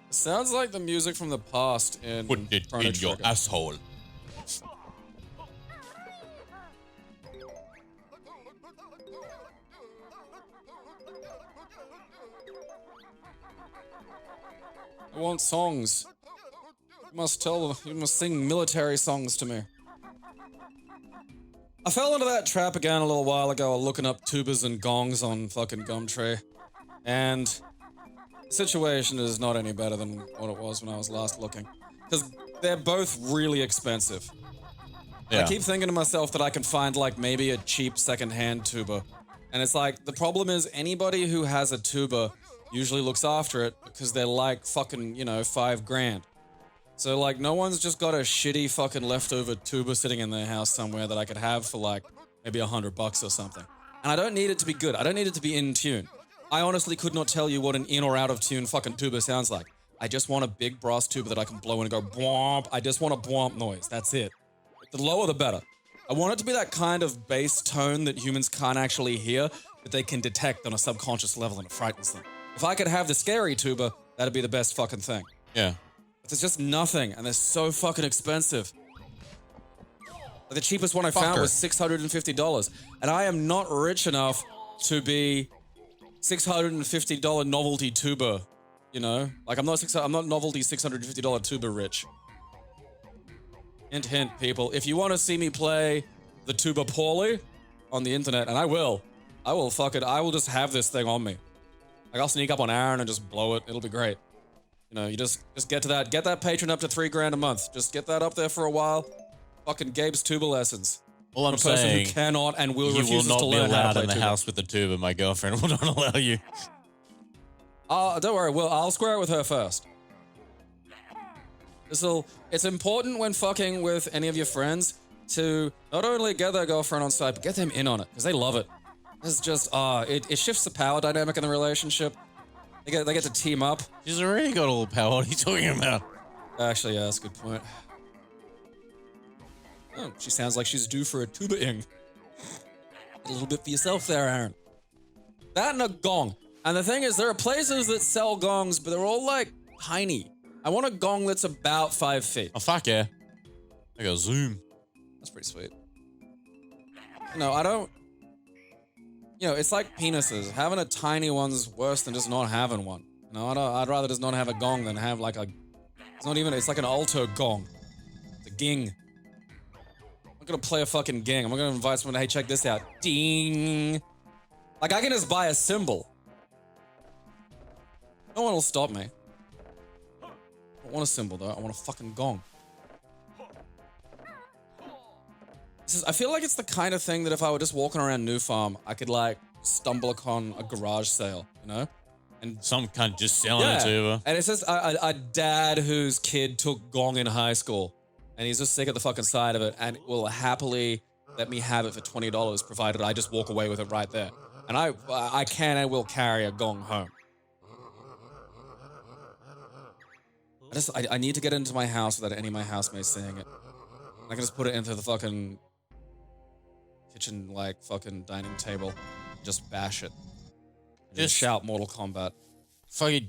S3: It sounds like the music from the past in
S4: Put it
S3: Chrono
S4: in your
S3: Trigger.
S4: asshole.
S3: I want songs. You must sing military songs to me. I fell into that trap again a little while ago, looking up tubas and gongs on fucking Gumtree. And the situation is not any better than what it was when I was last looking. Because they're both really expensive.
S4: Yeah.
S3: I keep thinking to myself that I can find, like, maybe a cheap second-hand tuba. And it's like, the problem is anybody who has a tuba usually looks after it because they're like fucking, you know, $5 grand. So, like, no one's just got a shitty fucking leftover tuba sitting in their house somewhere that I could have for, like, maybe $100 or something. And I don't need it to be good. I don't need it to be in tune. I honestly could not tell you what an in or out of tune fucking tuba sounds like. I just want a big brass tuba that I can blow in and go bwomp. I just want a bwomp noise. That's it. The lower, the better. I want it to be that kind of bass tone that humans can't actually hear, but they can detect on a subconscious level and it frightens them. If I could have the scary tuba, that'd be the best fucking thing.
S4: Yeah.
S3: But there's just nothing, and they're so fucking expensive. The cheapest one I found was $650, and I am not rich enough to be $650 novelty tuba, you know? Like, I'm not novelty $650 tuba rich. Hint, hint, people. If you want to see me play the tuba poorly on the internet, and I will just have this thing on me. Like, I'll sneak up on Aaron and just blow it. It'll be great. You know, you just get that Patron up to $3,000 a month. Just get that up there for a while. Fucking Gabe's tuba lessons.
S4: All I'm
S3: a person
S4: saying,
S3: who cannot and will
S4: you will not be allowed in the
S3: tuba.
S4: house with the tuba. My girlfriend will not allow you.
S3: Don't worry, I'll square it with her first. It's important when fucking with any of your friends to not only get their girlfriend on side, but get them in on it, because they love it. This is just, it shifts the power dynamic in the relationship. They get to team up.
S4: She's already got all the power. What are you talking about?
S3: Actually, yeah, that's a good point. Oh, she sounds like she's due for a tuba-ing. A little bit for yourself there, Aaron. That and a gong. And the thing is, there are places that sell gongs, but they're all, like, tiny. I want a gong that's about 5 feet.
S4: Oh, fuck yeah. I got zoom.
S3: That's pretty sweet. No, I don't... You know, it's like penises. Having a tiny one's worse than just not having one. You know, I'd rather just not have a gong than have, like, a... It's like an alto gong. It's a ging. I'm gonna play a fucking gang. I'm gonna invite someone, hey, check this out. Ding! Like, I can just buy a cymbal. No one will stop me. I don't want a cymbal, though. I want a fucking gong. I feel like it's the kind of thing that if I were just walking around New Farm, I could, like, stumble upon a garage sale, you know? And
S4: some cunt just selling it to her.
S3: And it's just a dad whose kid took gong in high school. And he's just sick of the fucking side of it and will happily let me have it for $20, provided I just walk away with it right there. And I can and will carry a gong home. I need to get into my house without any of my housemates seeing it. I can just put it into the fucking kitchen, like, fucking dining table. Just bash it. And just shout Mortal Kombat.
S4: Fucking,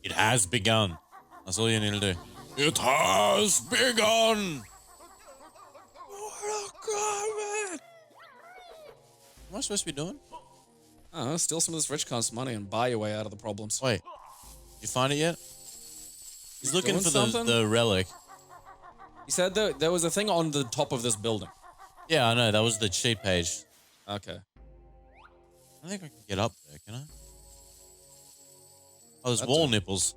S4: it has begun. That's all you need to do. It has begun! Mortal Kombat! What am I supposed to be doing?
S3: I don't know, steal some of this rich cunt's money and buy your way out of the problems.
S4: Wait, did you find it yet? He's looking for the relic.
S3: He said there was a thing on the top of this building.
S4: Yeah, I know. That was the cheat page.
S3: Okay.
S4: I think I can get up there, can I? Oh, there's wall nipples.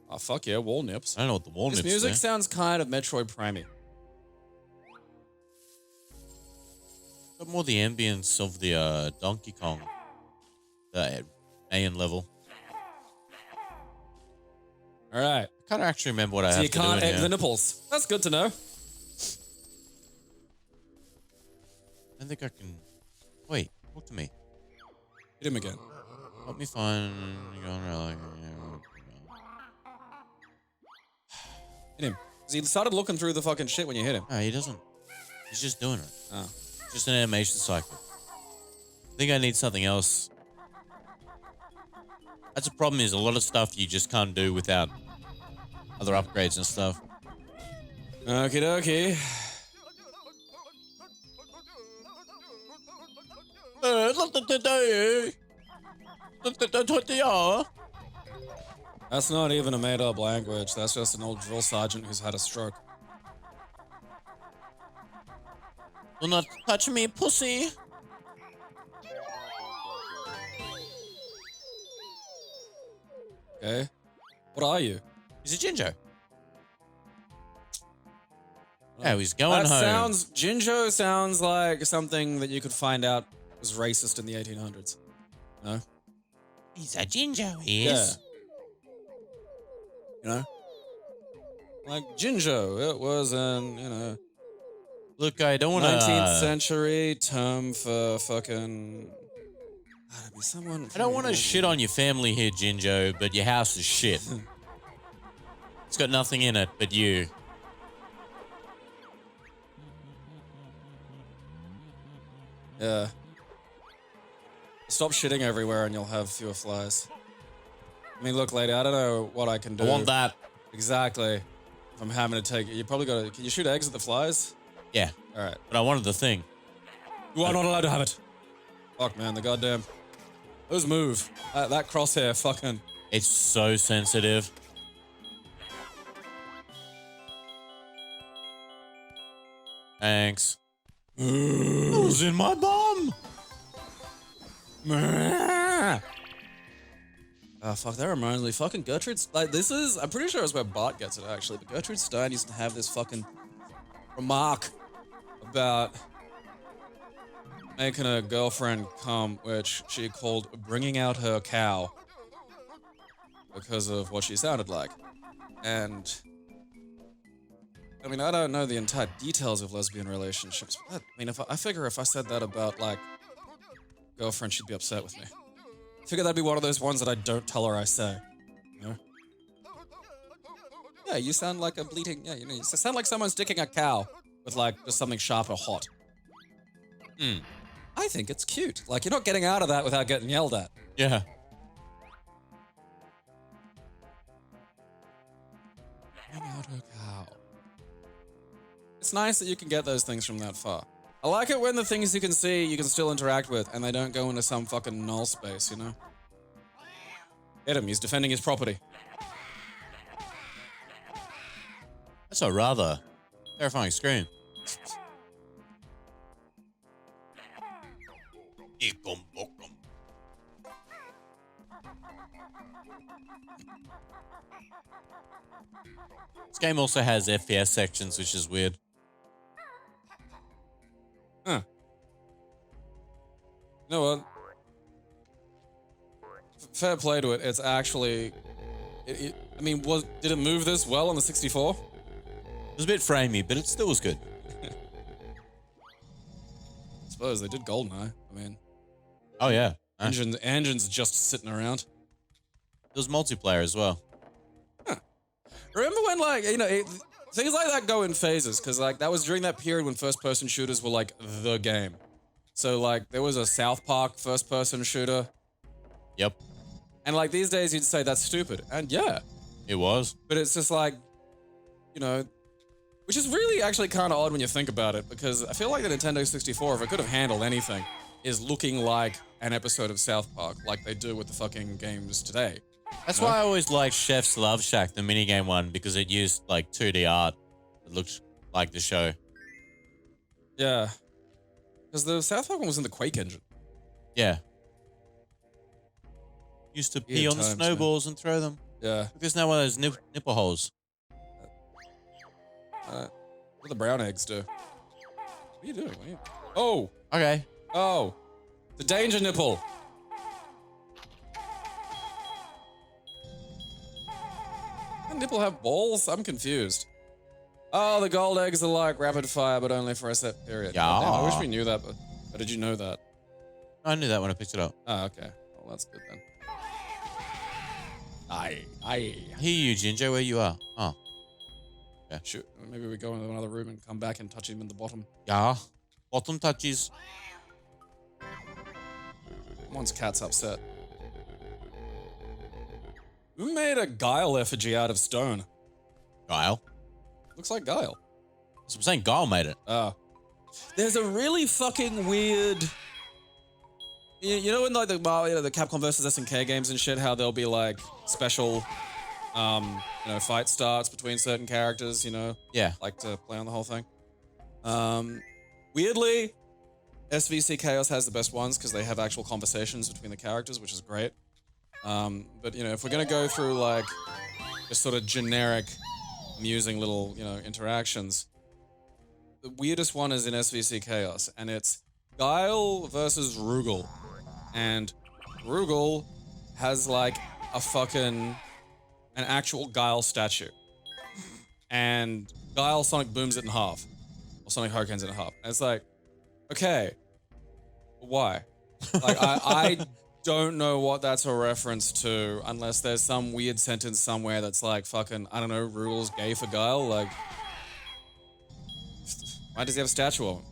S3: Oh, fuck yeah, wall nips.
S4: I don't know what the wall nips are.
S3: This music sounds kind of Metroid Prime-y.
S4: Got more the ambience of the Donkey Kong. The Mayan level.
S3: All right.
S4: I can't actually remember what I have to do.
S3: So you can't egg the nipples. That's good to know.
S4: I don't think I can... Wait, talk to me.
S3: Hit him again.
S4: Help me find...
S3: Hit him. He started looking through the fucking shit when you hit him.
S4: No, he doesn't. He's just doing it.
S3: Oh.
S4: Just an animation cycle. I think I need something else. That's the problem, is a lot of stuff you just can't do without other upgrades and stuff.
S3: Okie dokie. That's not even a made-up language. That's just an old drill sergeant who's had a stroke.
S4: Do not touch me, pussy.
S3: Okay. What are you?
S4: He's a Jinjo. Oh, he's going home.
S3: Jinjo sounds like something that you could find out was racist in the 1800s. No?
S4: He's a Jinjo, he is.
S3: Yeah. You know? Like Jinjo, it was an, you know,
S4: Look, I don't want to.
S3: 19th century term for fucking. Be someone.
S4: I don't want to shit on your family here, Jinjo, but your house is shit. It's got nothing in it but you.
S3: Yeah. Stop shitting everywhere and you'll have fewer flies. I mean, look, lady, I don't know what I can do.
S4: I want that.
S3: Exactly. If I'm having to take it, you probably got to. Can you shoot eggs at the flies?
S4: Yeah.
S3: All right.
S4: But I wanted the thing.
S3: You are not allowed to have it. Fuck, man, the goddamn. Those move. That crosshair, fucking.
S4: It's so sensitive. Thanks. It was in my bum.
S3: Oh, fuck, that reminds me. Fucking Gertrude's, like, this is, I'm pretty sure it's where Bart gets it, actually, but Gertrude Stein used to have this fucking remark about making a girlfriend come, which she called bringing out her cow because of what she sounded like. And, I mean, I don't know the entire details of lesbian relationships, but I mean, I figure if I said that about, like, girlfriend, she'd be upset with me. I figure that'd be one of those ones that I don't tell her I say. You know? Yeah, you sound like a bleating... Yeah, you know, you sound like someone's dicking a cow with, like, just something sharp or hot. I think it's cute. Like, you're not getting out of that without getting yelled at.
S4: Yeah.
S3: Bring out her cow. It's nice that you can get those things from that far. I like it when the things you can see, you can still interact with, and they don't go into some fucking null space, you know? Get him, he's defending his property.
S4: That's a rather terrifying scream. This game also has FPS sections, which is weird.
S3: Huh. You know what? Fair play to it. It's actually... I mean, did it move this well on the 64?
S4: It was a bit framey, but it still was good.
S3: I suppose they did GoldenEye. I mean...
S4: Oh, yeah.
S3: Engine's just sitting around.
S4: There was multiplayer as well.
S3: Huh. Remember when, like, you know... things like that go in phases, because, like, that was during that period when first-person shooters were, like, the game. So, like, there was a South Park first-person shooter.
S4: Yep.
S3: And, like, these days you'd say that's stupid. And, yeah.
S4: It was.
S3: But it's just, like, you know... Which is really actually kind of odd when you think about it, because I feel like the Nintendo 64, if it could have handled anything, is looking like an episode of South Park, like they do with the fucking games today.
S4: That's why I always liked Chef's Love Shack, the minigame one, because it used, like, 2D art. It looked like the show.
S3: Yeah. Because the South Park one was in the Quake engine.
S4: Yeah. Used to pee on the snowballs and throw them.
S3: Yeah.
S4: Because now one of those nipple holes.
S3: What do the brown eggs do? What are you doing? Oh!
S4: Okay.
S3: Oh! The danger nipple! Does nipple have balls? I'm confused. Oh, the gold eggs are like rapid fire, but only for a set period.
S4: Yeah.
S3: Damn, I wish we knew that, but did you know that?
S4: I knew that when I picked it up.
S3: Oh, okay. Well, that's good then. Aye.
S4: I hear you, Ginger, where you are. Oh.
S3: Yeah. Shoot. Maybe we go into another room and come back and touch him in the bottom.
S4: Yeah. Bottom touches.
S3: One's cat's upset. Who made a Guile effigy out of stone?
S4: Guile?
S3: Looks like Guile.
S4: So I'm saying Guile made it.
S3: Oh. There's a really fucking weird... You know in like the Capcom versus SNK games and shit, how there'll be like special, fight starts between certain characters, you know?
S4: Yeah.
S3: Like to play on the whole thing. Weirdly, SVC Chaos has the best ones because they have actual conversations between the characters, which is great. But, you know, if we're going to go through like just sort of generic, amusing little, interactions, the weirdest one is in SVC Chaos, and it's Guile versus Rugal. And Rugal has like an actual Guile statue. and Guile Sonic booms it in half. Or Sonic Hurricanes it in half. And it's like, okay, why? Like, I don't know what that's a reference to unless there's some weird sentence somewhere that's like fucking, I don't know, rules gay for Guile. Like, why does he have a statue of him?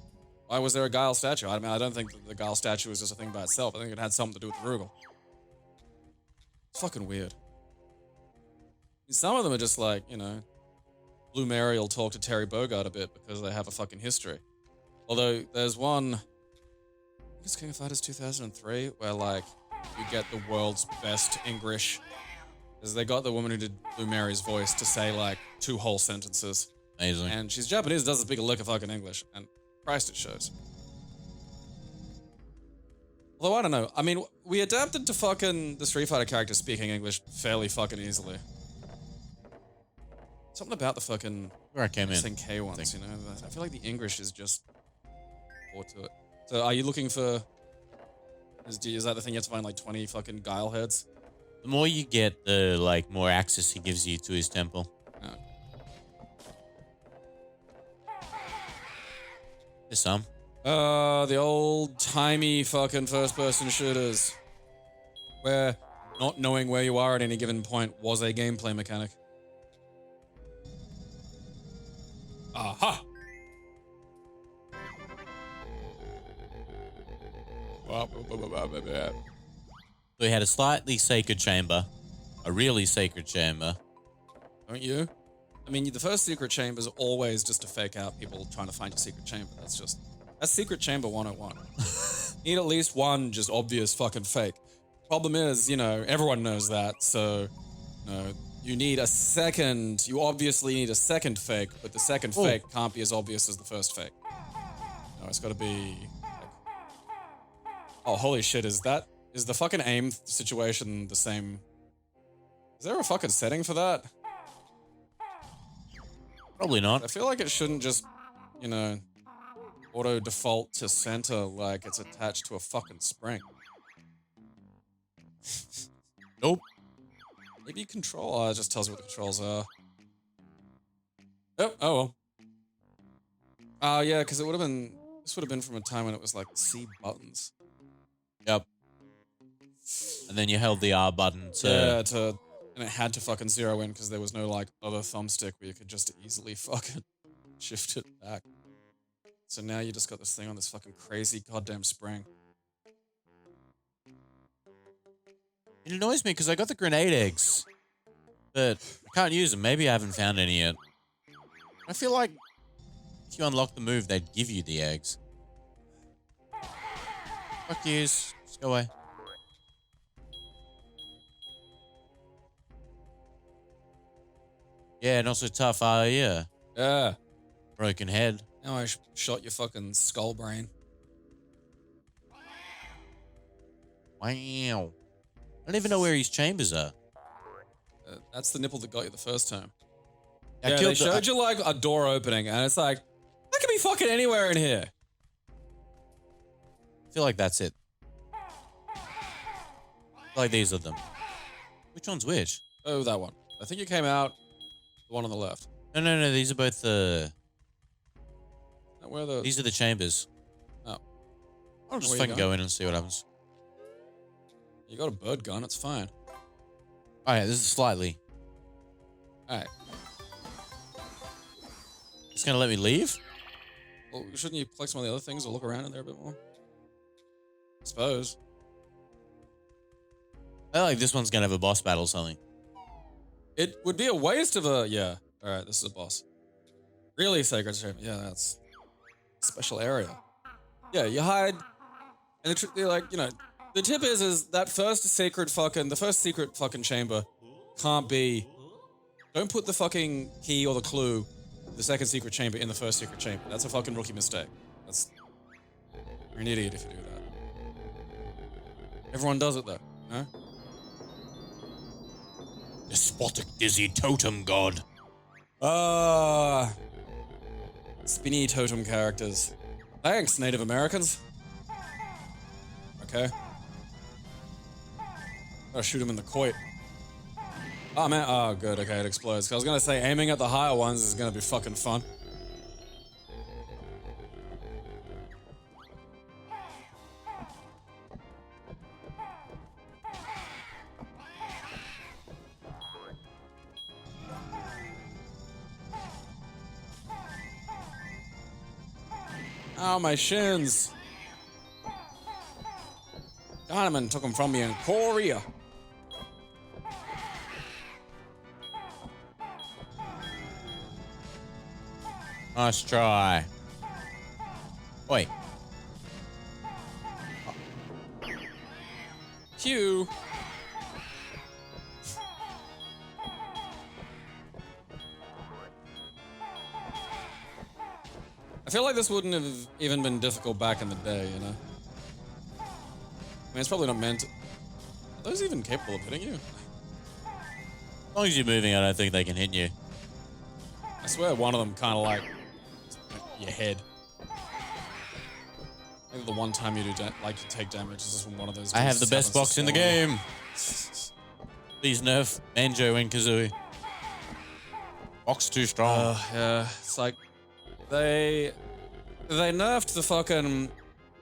S3: Why was there a Guile statue? I mean, I don't think that the Guile statue was just a thing by itself. I think it had something to do with Rugal. It's fucking weird. I mean, some of them are just like, you know, Blue Mary will talk to Terry Bogard a bit because they have a fucking history. Although there's one, I think it's King of Fighters 2003, where like you get the world's best English. Because they got the woman who did Blue Mary's voice to say like 2 whole sentences.
S4: Amazing.
S3: And she's Japanese, doesn't speak a lick of fucking English. And Christ, it shows. Although, I don't know. I mean, we adapted to fucking the Street Fighter character speaking English fairly fucking easily. Something about the fucking
S4: Where I came in.
S3: SNK ones, you know? I feel like the English is just more to it. So are you looking for... Is that the thing you have to find like 20 fucking Guile heads?
S4: The more you get, the like more access he gives you to his temple.
S3: Oh.
S4: There's some.
S3: The old-timey fucking first-person shooters. Where not knowing where you are at any given point was a gameplay mechanic. Aha!
S4: We had a slightly sacred chamber. A really sacred chamber.
S3: Don't you? I mean, the first secret chamber is always just to fake out people trying to find your secret chamber. That's secret chamber 101. You need at least one just obvious fucking fake. Problem is, you know, everyone knows that, so, you know, you need a second, you obviously need a second fake, but the second fake can't be as obvious as the first fake. No, it's gotta be, like, oh, holy shit, is the fucking aim situation the same? Is there a fucking setting for that?
S4: Probably not.
S3: I feel like it shouldn't just, you know, auto default to center like it's attached to a fucking spring.
S4: Nope.
S3: Maybe control. Oh, it just tells you what the controls are. Oh, oh well. Yeah, because it would have been. This would have been from a time when it was like C buttons.
S4: Yep. And then you held the R button to...
S3: Yeah, and it had to fucking zero in because there was no like other thumbstick where you could just easily fucking shift it back. So now you just got this thing on this fucking crazy goddamn spring.
S4: It annoys me because I got the grenade eggs, but I can't use them. Maybe I haven't found any yet. I feel like if you unlock the move, they'd give you the eggs. Fuck yous. Just go away. Yeah, not so tough, are you?
S3: Yeah.
S4: Broken head.
S3: Now I shot your fucking skull brain.
S4: Wow. I don't even know where his chambers are.
S3: That's the nipple that got you the first time.
S4: I
S3: They showed you like a door opening and it's like, that could be fucking anywhere in here.
S4: I feel like that's it. Like these are them. Which one's which?
S3: Oh, that one. I think you came out the one on the left.
S4: No. These are both the...
S3: Where the...
S4: These are the chambers.
S3: Oh.
S4: I'll just fucking go in and see what happens.
S3: You got a bird gun, it's fine.
S4: Alright, this is slightly.
S3: Alright.
S4: It's gonna let me leave?
S3: Well, shouldn't you collect some of the other things or look around in there a bit more? I suppose.
S4: I feel like this one's gonna have a boss battle or something.
S3: It would be a waste of a... Yeah. Alright, this is a boss. Really sacred chamber. Yeah, that's... Special area. Yeah, you hide... And they're like, you know... The tip is that the first secret fucking chamber can't be... Don't put the fucking key or the clue, the second secret chamber in the first secret chamber. That's a fucking rookie mistake. You're an idiot if you do that. Everyone does it though, no?
S4: Despotic dizzy totem god.
S3: Spinny totem characters. Thanks, Native Americans. Okay. Gotta shoot him in the coit. Oh, man. Oh, good. Okay, it explodes. 'Cause I was gonna say aiming at the higher ones is gonna be fucking fun. Oh, my shins. Diamond took them from me in Korea.
S4: Nice try. Oi.
S3: Q. I feel like this wouldn't have even been difficult back in the day, you know? I mean, it's probably not meant to... Are those even capable of hitting you?
S4: As long as you're moving, I don't think they can hit you.
S3: I swear one of them kind of like... your head. Maybe the one time you do you take damage is just from one of those...
S4: I have the best box in the game. Please nerf Banjo and Kazooie. Box too strong.
S3: Yeah, it's like... They nerfed the fucking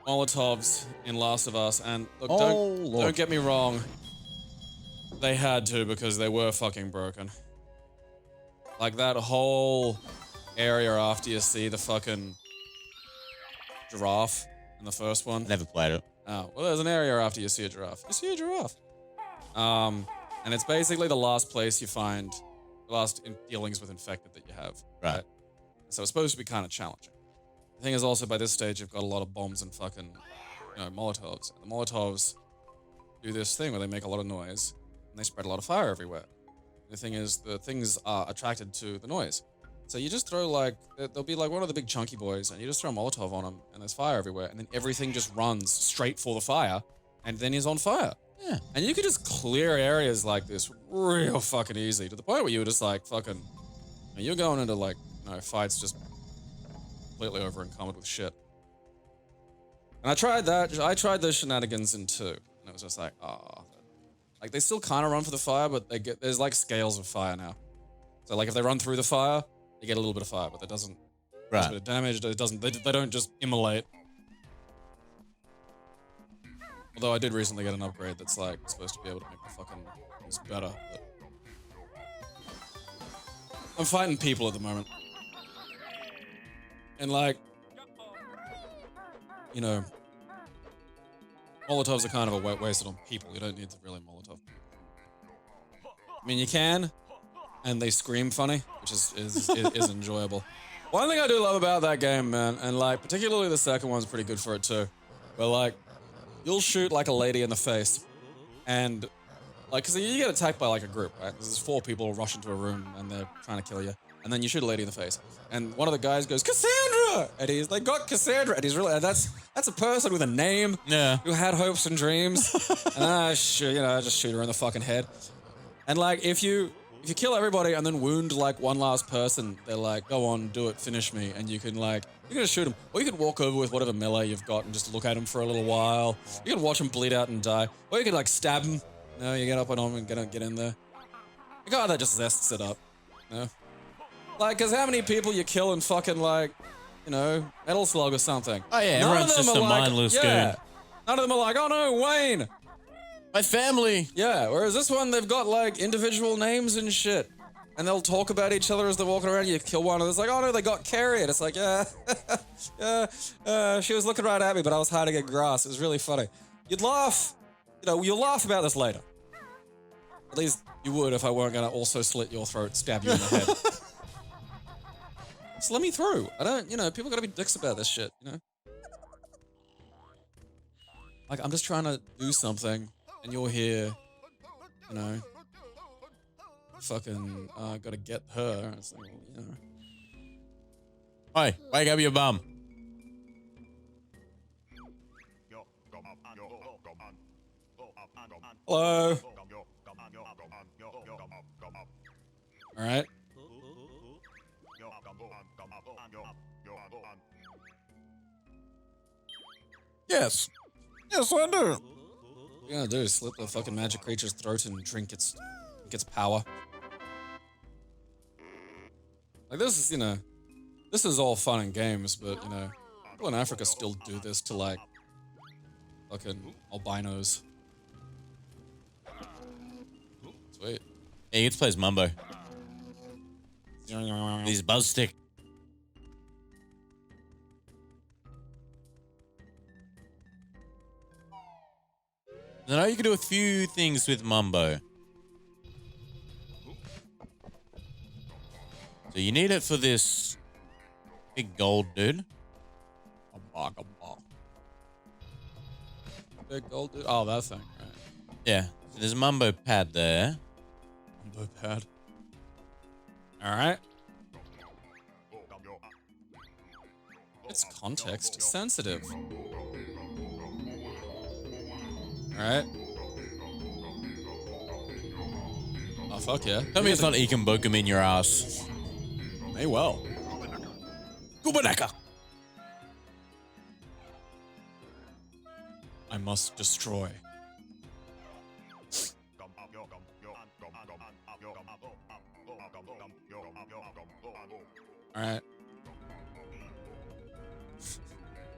S3: Molotovs in Last of Us, and look, don't get me wrong, they had to because they were fucking broken. Like that whole area after you see the fucking giraffe in the first one.
S4: Never played it.
S3: Oh, well, there's an area after you see a giraffe. You see a giraffe. And it's basically the last place you find, the last dealings with infected that you have.
S4: Right.
S3: So it's supposed to be kind of challenging. The thing is also, by this stage, you've got a lot of bombs and fucking, Molotovs. And the Molotovs do this thing where they make a lot of noise, and they spread a lot of fire everywhere. The thing is, the things are attracted to the noise. So you just throw, there'll be, one of the big chunky boys, and you just throw a Molotov on him, and there's fire everywhere, and then everything just runs straight for the fire, and then he's on fire.
S4: Yeah.
S3: And you could just clear areas like this real fucking easy, to the point where you were just, you're going into, fights just completely over encumbered with shit. And I tried that. I tried those shenanigans in 2. And it was just they still kind of run for the fire, but there's scales of fire now. So if they run through the fire, you get a little bit of fire, but that doesn't do a bit of damage. It doesn't. They don't just immolate. Although I did recently get an upgrade that's supposed to be able to make the fucking things better. But I'm fighting people at the moment. And Molotovs are kind of a wasted on people. You don't need to really Molotov. I mean, you can, and they scream funny, which is enjoyable. One thing I do love about that game, man, and particularly the second one's pretty good for it too, but you'll shoot a lady in the face, and because you get attacked by a group, right? There's 4 people rush into a room and they're trying to kill you. And then you shoot a lady in the face. And one of the guys goes, Cassandra! And they got Cassandra. And he's really, that's a person with a name.
S4: Yeah.
S3: Who had hopes and dreams. And I just shoot her in the fucking head. And if you kill everybody and then wound one last person, they're go on, do it, finish me. And you can you're gonna shoot him. Or you can walk over with whatever melee you've got and just look at him for a little while. You can watch him bleed out and die. Or you can stab him. No, you get up on him and get in there. The guy that just zests it up. No. Because how many people you kill in fucking, Metal Slug or something?
S4: Oh, yeah, everyone's just a mindless goon.
S3: None of them are oh no, Wayne!
S4: My family!
S3: Yeah, whereas this one, they've got, individual names and shit. And they'll talk about each other as they're walking around. You kill one, and it's oh no, they got Carrie. And it's she was looking right at me, but I was hiding in grass. It was really funny. You'd laugh. You'll laugh about this later. At least you would if I weren't going to also slit your throat, stab you in the head. Just let me through. I don't, people gotta be dicks about this shit, I'm just trying to do something, and you're here, fucking, gotta get her. It's
S4: Oi, wake up your bum.
S3: Hello. Alright.
S4: Yes. Yes, I do.
S3: What you gonna do? Slit the fucking magic creature's throat and drink its power. Like this is, you know, this is all fun and games, but you know, people in Africa still do this to like fucking albinos. Sweet.
S4: Yeah, you get to play as Mumbo. He's buzz stick. I know you can do a few things with Mumbo. So you need it for this big gold dude.
S3: Big gold dude. Oh, that thing, right.
S4: Yeah. So there's a Mumbo pad there.
S3: Mumbo pad. Alright. It's context sensitive. Alright. Oh, fuck yeah.
S4: Tell me it's not Ekin Bokum in your ass.
S3: May well.
S4: Kubanaka!
S3: I must destroy. Alright.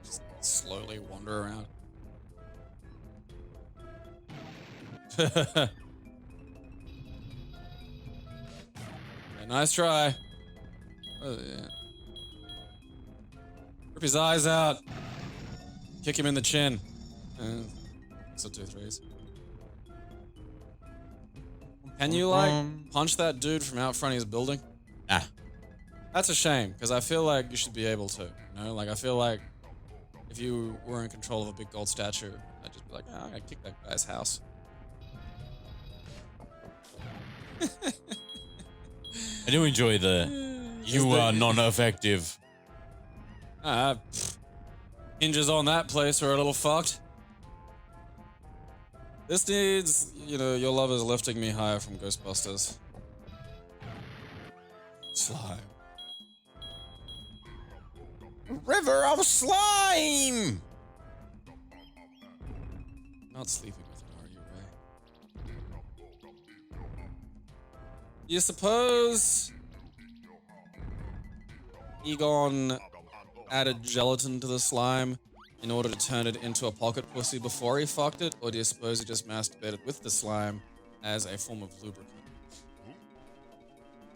S3: Just slowly wander around. Yeah, nice try. Oh, yeah. Rip his eyes out. Kick him in the chin. So 2 threes. Can you like punch that dude from out front of his building?
S4: Nah.
S3: That's a shame, because I feel like you should be able to. You know, like I feel like if you were in control of a big gold statue, I'd just be like, oh, I'm gonna kick that guy's house.
S4: I do enjoy the you are non-effective.
S3: Hinges on that place are a little fucked. This needs, you know, your love is lifting me higher from Ghostbusters. Slime.
S4: River of slime!
S3: Not sleeping with it, are you, Ray? You suppose Egon added gelatin to the slime in order to turn it into a pocket pussy before he fucked it, or do you suppose he just masturbated with the slime as a form of lubricant?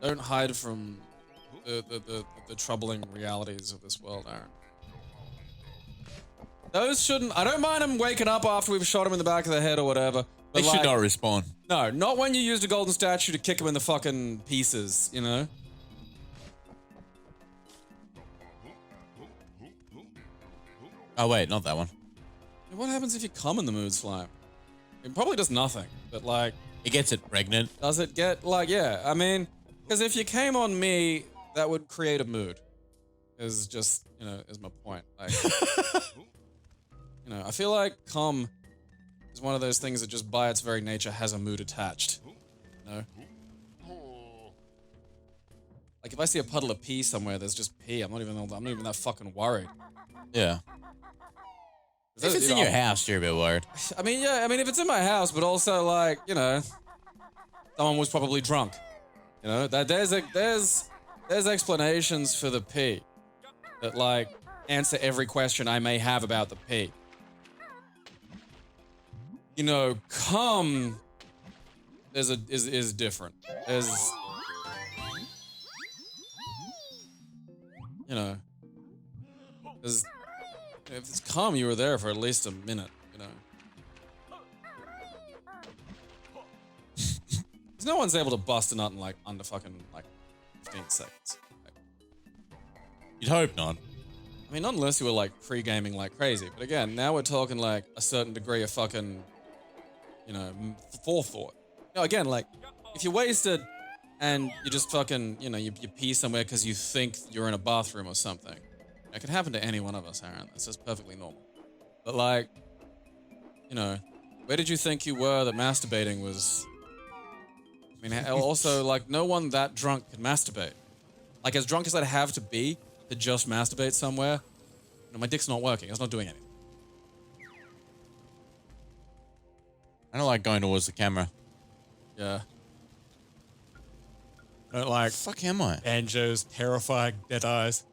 S3: Don't hide from the troubling realities of this world, Aaron. Those shouldn't... I don't mind him waking up after we've shot him in the back of the head or whatever.
S4: They should not respawn.
S3: No, not when you used a golden statue to kick him in the fucking pieces, you know?
S4: Oh, wait, not that one.
S3: What happens if you come in the mood slime? It probably does nothing, but like...
S4: It gets it pregnant.
S3: Does it get, like, yeah, I mean... Because if you came on me, that would create a mood. Is just, you know, is my point. Like... you know, I feel like cum is one of those things that just by its very nature has a mood attached. You know? Like if I see a puddle of pee somewhere, there's just pee. I'm not even that fucking worried.
S4: Yeah. If it's in your house, you're a bit worried.
S3: I mean, yeah, I mean, if it's in my house, but also like, you know, someone was probably drunk. You know, that there's explanations for the pee that like answer every question I may have about the pee. You know, cum is different. There's, you know, there's, if it's cum, you were there for at least a minute, you know. Because no one's able to bust a nut in like under fucking like 15 seconds. Like,
S4: you'd hope not.
S3: I mean, not unless you were like pre-gaming like crazy. But again, now we're talking like a certain degree of fucking, you know, forethought. You know, again, like if you're wasted and you just fucking, you know, you pee somewhere because you think you're in a bathroom or something. It could happen to any one of us, Aaron. That's just perfectly normal. But like, you know, where did you think you were that masturbating was... I mean, also, like, no one that drunk can masturbate. Like, as drunk as I'd have to be to just masturbate somewhere, you know, my dick's not working. It's not doing anything.
S4: I don't like going towards the camera.
S3: Yeah. I don't like
S4: Fuck am I?
S3: Banjo's terrifying dead eyes.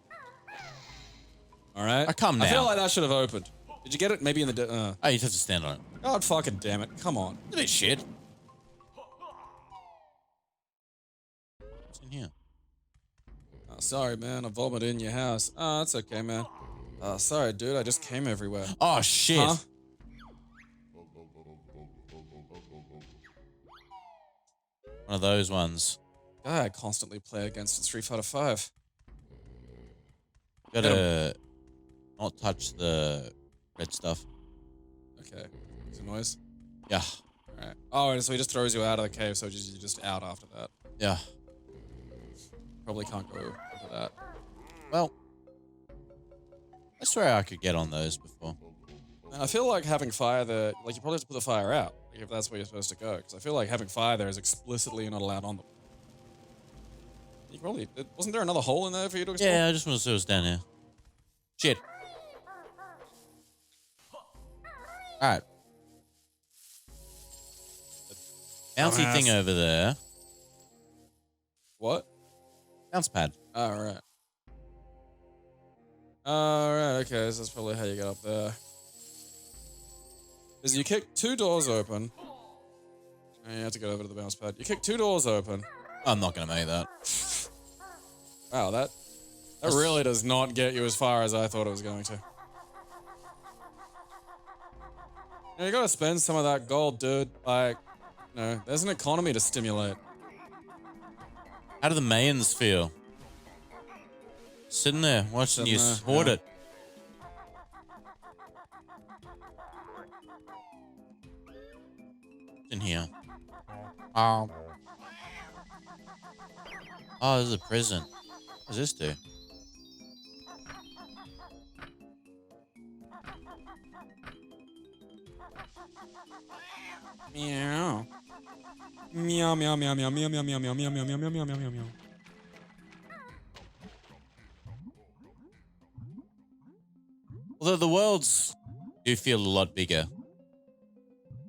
S3: All right.
S4: I come now.
S3: I feel like that should have opened. Did you get it? Maybe in the...
S4: Oh, you just have to stand on it.
S3: God fucking damn it. Come on.
S4: Look at this shit. What's in here?
S3: Oh, sorry, man. I vomited in your house. Oh, that's okay, man. Sorry, dude. I just came everywhere.
S4: Oh, shit.
S3: Huh?
S4: One of those ones.
S3: God, I constantly play against in Street Fighter 5.
S4: Gotta not touch the red stuff.
S3: Okay. Is it noise?
S4: Yeah.
S3: Alright. Oh, and so he just throws you out of the cave, so you're just out after that.
S4: Yeah.
S3: Probably can't go over that.
S4: Well, I swear I could get on those before.
S3: And I feel like having fire there, like you probably have to put the fire out, like if that's where you're supposed to go. Because I feel like having fire there is explicitly not allowed on them. You probably, wasn't there another hole in there for you to explore?
S4: Yeah, I just want to see what's down here. Shit. Alright. Bouncy thing over there.
S3: What?
S4: Bounce pad.
S3: Alright. Alright, okay, so that's probably how you get up there. Is you kick 2 doors open. And you have to get over to the bounce pad. You kick 2 doors open.
S4: I'm not gonna make that.
S3: Wow, that really does not get you as far as I thought it was going to. You gotta spend some of that gold, dude. Like, there's an economy to stimulate.
S4: How do the Mayans feel? Sitting there, watching you hoard it. In here. Oh, this is a prison. What does this do?
S3: Meow. Meow, meow, meow, meow, meow, meow, meow, meow, meow, meow, meow, meow, meow, meow, meow.
S4: Although the worlds do feel a lot bigger.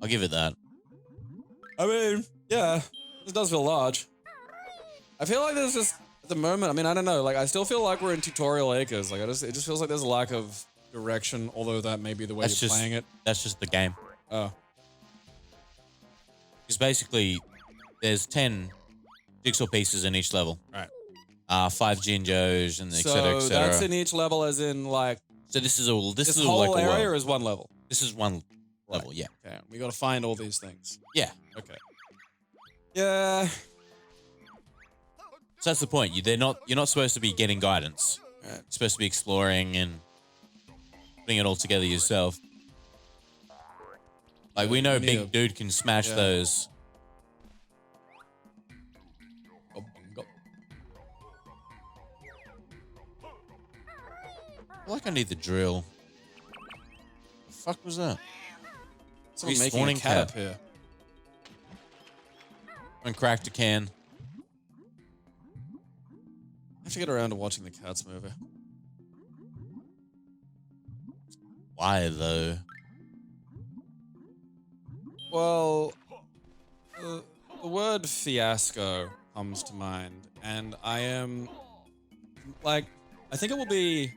S4: I'll give it that.
S3: I mean, yeah, this does feel large. I feel like there's just, at the moment, I mean, I don't know, like, I still feel like we're in tutorial acres. Like, it just feels like there's a lack of direction, although that may be the way you're playing it.
S4: That's just the game.
S3: Oh.
S4: Because basically, there's 10 jigsaw pieces in each level.
S3: Right.
S4: 5 Jinjos and et cetera, et
S3: So
S4: cetera.
S3: that's in each level as in, like...
S4: So this is all, this is all
S3: whole
S4: like a
S3: area
S4: world.
S3: is one level?
S4: This is one level, yeah.
S3: Okay, we gotta find all these things.
S4: Yeah.
S3: Okay. Yeah.
S4: So that's the point. You're not supposed to be getting guidance.
S3: Right.
S4: You're supposed to be exploring and putting it all together yourself. Like, we know Big Dude can smash those. I feel like I need the drill. The fuck was that?
S3: Someone making a cat up here.
S4: And cracked a can.
S3: I have to get around to watching the Cats movie.
S4: Why, though?
S3: Well, the word fiasco comes to mind, and I am, like, I think it will be,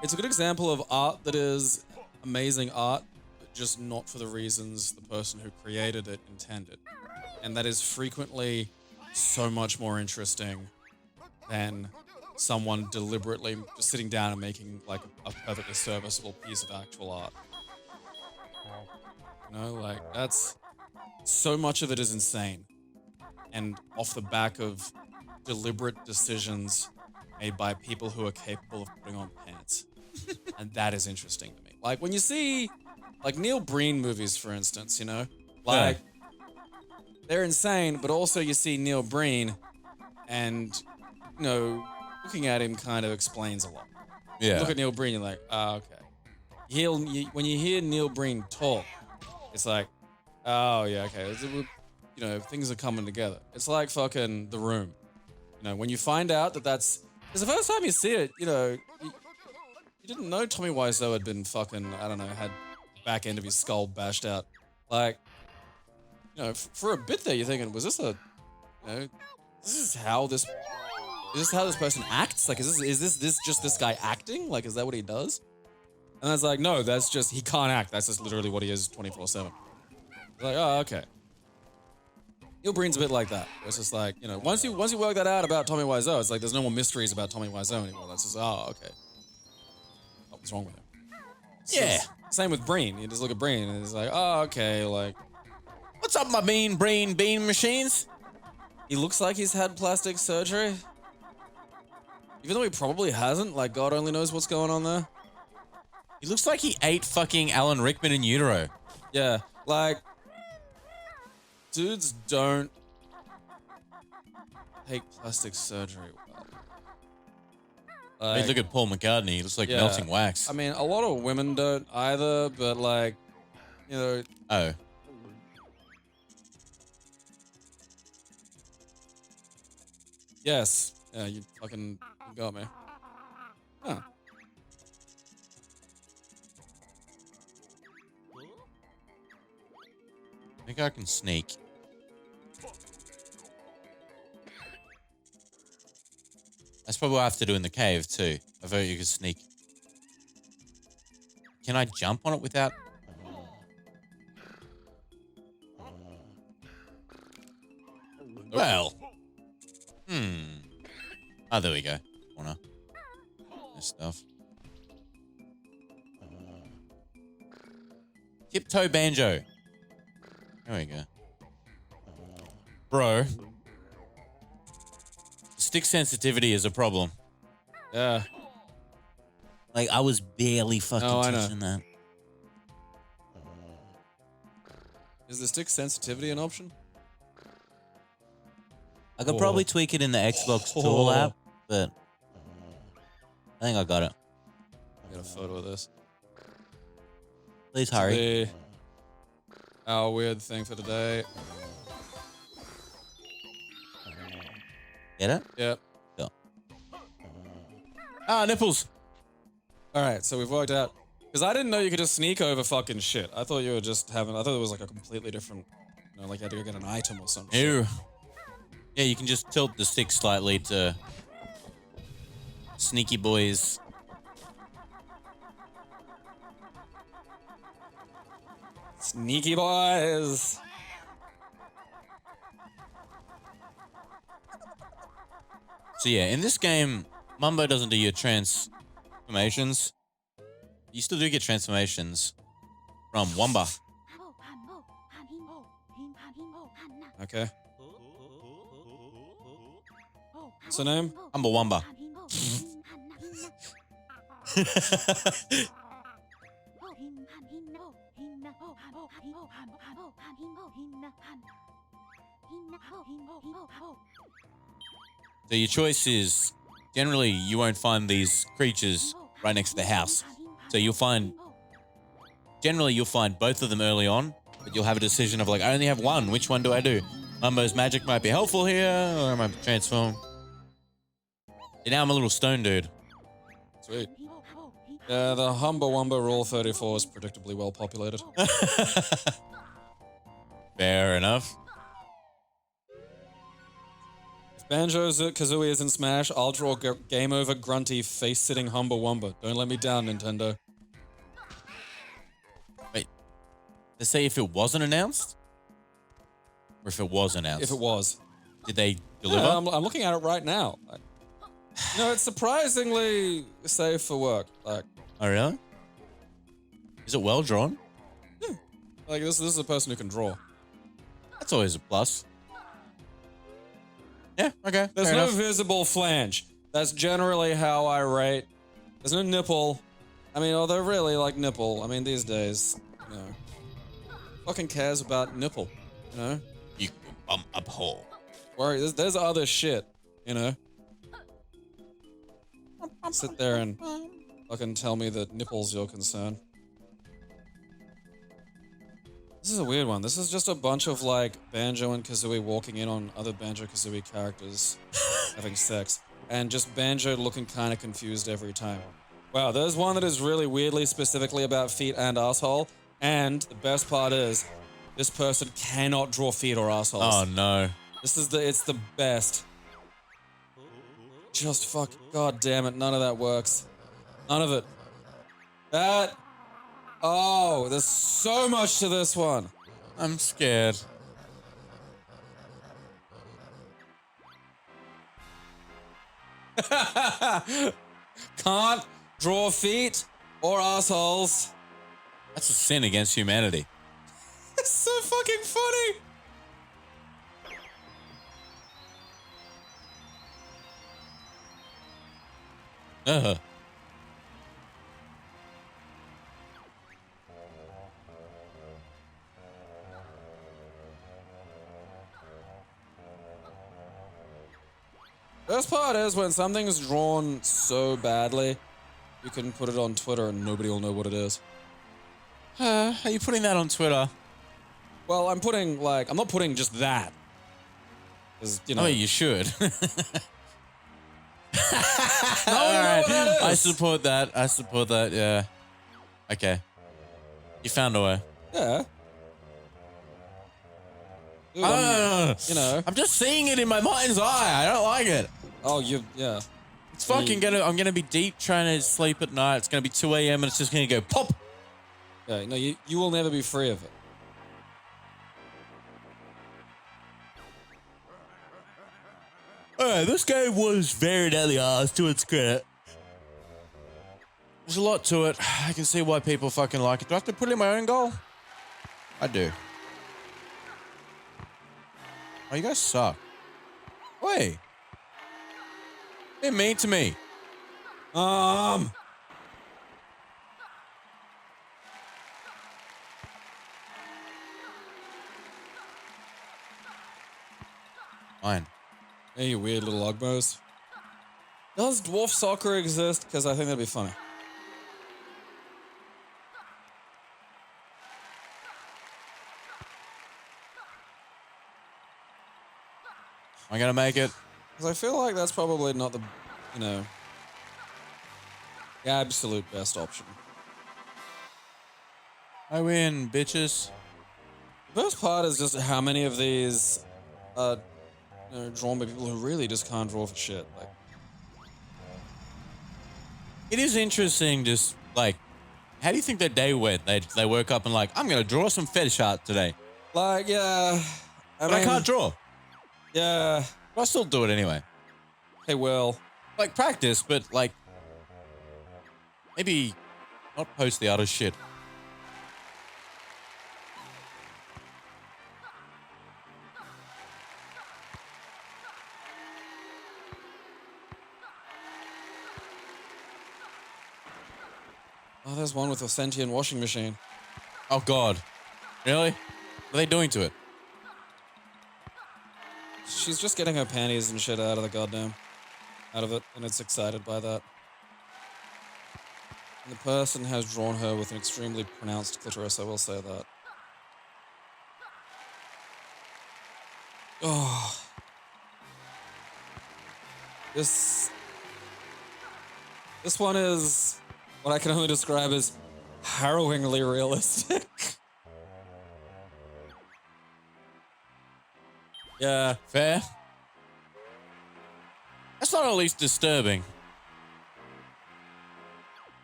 S3: it's a good example of art that is amazing art, but just not for the reasons the person who created it intended. And that is frequently so much more interesting than someone deliberately just sitting down and making, like, a perfectly serviceable piece of actual art. You know, like, that's... So much of it is insane. And off the back of deliberate decisions made by people who are capable of putting on pants. And that is interesting to me. Like, when you see, like, Neil Breen movies, for instance, you know? Like, they're insane, but also you see Neil Breen and, you know, looking at him kind of explains a lot.
S4: Yeah.
S3: Look at Neil Breen, you're like, oh, okay. When you hear Neil Breen talk, it's like, oh, yeah, okay. You know, things are coming together. It's like fucking The Room. You know, when you find out that that's... Because the first time you see it, you know, you didn't know Tommy Wiseau had been fucking, I don't know, had the back end of his skull bashed out. Like, you know, for a bit there, you're thinking, was this a, you know, Is this how this person acts? Like, is this just this guy acting? Like, is that what he does? And I was like, no, that's just, he can't act. That's just literally what he is 24/7. Like, oh, okay. Your brain's a bit like that. It's just like, you know, once you work that out about Tommy Wiseau, it's like there's no more mysteries about Tommy Wiseau anymore. That's just, oh, okay. What's wrong with him?
S4: Yeah.
S3: Same with Breen. You just look at Breen and it's like, oh, okay, like.
S4: What's up, my bean machines?
S3: He looks like he's had plastic surgery. Even though he probably hasn't, like God only knows what's going on there.
S4: He looks like he ate fucking Alan Rickman in utero.
S3: Yeah, like, dudes don't take plastic surgery well.
S4: I mean, look at Paul McCartney. He looks like melting wax.
S3: I mean, a lot of women don't either, but like, you know.
S4: Oh.
S3: Yes. Yeah, you fucking got me. Huh.
S4: I think I can sneak. That's probably what I have to do in the cave too. I thought you could sneak. Can I jump on it without? Well. Oh, there we go. Wanna this stuff. Tiptoe banjo. There we go. Bro. Stick sensitivity is a problem.
S3: Yeah.
S4: Like, I was barely fucking touching that.
S3: Is the stick sensitivity an option?
S4: I could probably tweak it in the Xbox Tool app, but I think I got it.
S3: Get a photo of this.
S4: Please hurry.
S3: Our weird thing for today.
S4: Get it?
S3: Yep.
S4: Go. Ah, nipples.
S3: All right, so we've worked out. Because I didn't know you could just sneak over fucking shit. I thought you were just having, I thought it was like a completely different, you know, like you had to go get an item or something.
S4: Ew. Yeah, you can just tilt the stick slightly to sneaky boys.
S3: Sneaky boys.
S4: So yeah, in this game, Mumbo doesn't do your transformations. You still do get transformations from Wumba.
S3: Okay. What's her name?
S4: Wumba. So your choice is, generally you won't find these creatures right next to the house. So you'll find both of them early on, but you'll have a decision of like, I only have one, which one do I do? Mumbo's magic might be helpful here, or I might transform. And now I'm a little stone dude.
S3: Sweet. Yeah, the Humba Wumba Rule 34 is predictably well populated.
S4: Fair enough.
S3: If Banjo-Kazooie is in Smash, I'll draw game over grunty face-sitting Humba Wumba. Don't let me down, Nintendo.
S4: Wait, let's say if it wasn't announced? Or if it was announced?
S3: If it was.
S4: Did they deliver?
S3: Yeah, I'm looking at it right now. No, it's surprisingly safe for work. Like,
S4: oh, really? Is it well drawn?
S3: Yeah. Like, this is a person who can draw.
S4: That's always a plus. Yeah, okay.
S3: There's no visible flange. That's generally how I rate. There's no nipple. I mean, although really, like, nipple. I mean, these days, you know. Fucking cares about nipple, you know?
S4: You can bump up hole.
S3: Worry, there's other shit, you know? Sit there and fucking tell me that nipple's your concern. This is a weird one. This is just a bunch of, like, Banjo and Kazooie walking in on other Banjo-Kazooie characters having sex. And just Banjo looking kind of confused every time. Wow, there's one that is really weirdly specifically about feet and asshole. And the best part is, this person cannot draw feet or assholes.
S4: Oh, no.
S3: It's the best. Just fuck. God damn it. None of that works. None of it. That. Oh, there's so much to this one.
S4: I'm scared.
S3: Can't draw feet or assholes.
S4: That's a sin against humanity.
S3: It's so fucking funny.
S4: Uh-huh.
S3: Best part is when something's drawn so badly, you can put it on Twitter and nobody will know what it is.
S4: Are you putting that on Twitter?
S3: Well, I'm not putting just that. Because, you know.
S4: I mean, you should.
S3: No, right.
S4: I support that, yeah. Okay. You found a way.
S3: Yeah. Dude, you know.
S4: I'm just seeing it in my mind's eye. I don't like it.
S3: Oh, yeah.
S4: It's fucking I'm gonna be deep trying to sleep at night. It's gonna be 2 a.m. and it's just gonna go pop.
S3: Yeah, no, you will never be free of it.
S4: Alright, this game was very early to its credit. There's a lot to it. I can see why people fucking like it. Do I have to put in my own goal? I do. Oh, you guys suck. Wait. They're mean to me.
S3: Fine. Hey, you weird little ogbos. Does dwarf soccer exist? Because I think that'd be funny.
S4: I'm gonna make it.
S3: Because I feel like that's probably not the, the absolute best option.
S4: I win, bitches.
S3: The best part is just how many of these are drawn by people who really just can't draw for shit. Like,
S4: it is interesting, just like, how do you think their day went? They woke up and like, I'm gonna draw some fetish art today.
S3: Like, yeah.
S4: I can't draw.
S3: Yeah.
S4: But I'll still do it anyway.
S3: Hey, Will.
S4: Like, practice, but like, maybe not post the other shit.
S3: Oh, there's one with a sentient washing machine.
S4: Oh, God. Really? What are they doing to it?
S3: She's just getting her panties and shit out of it, and it's excited by that. And the person has drawn her with an extremely pronounced clitoris, I will say that. Oh. This one is what I can only describe as harrowingly realistic.
S4: Yeah, fair. That's not at least disturbing.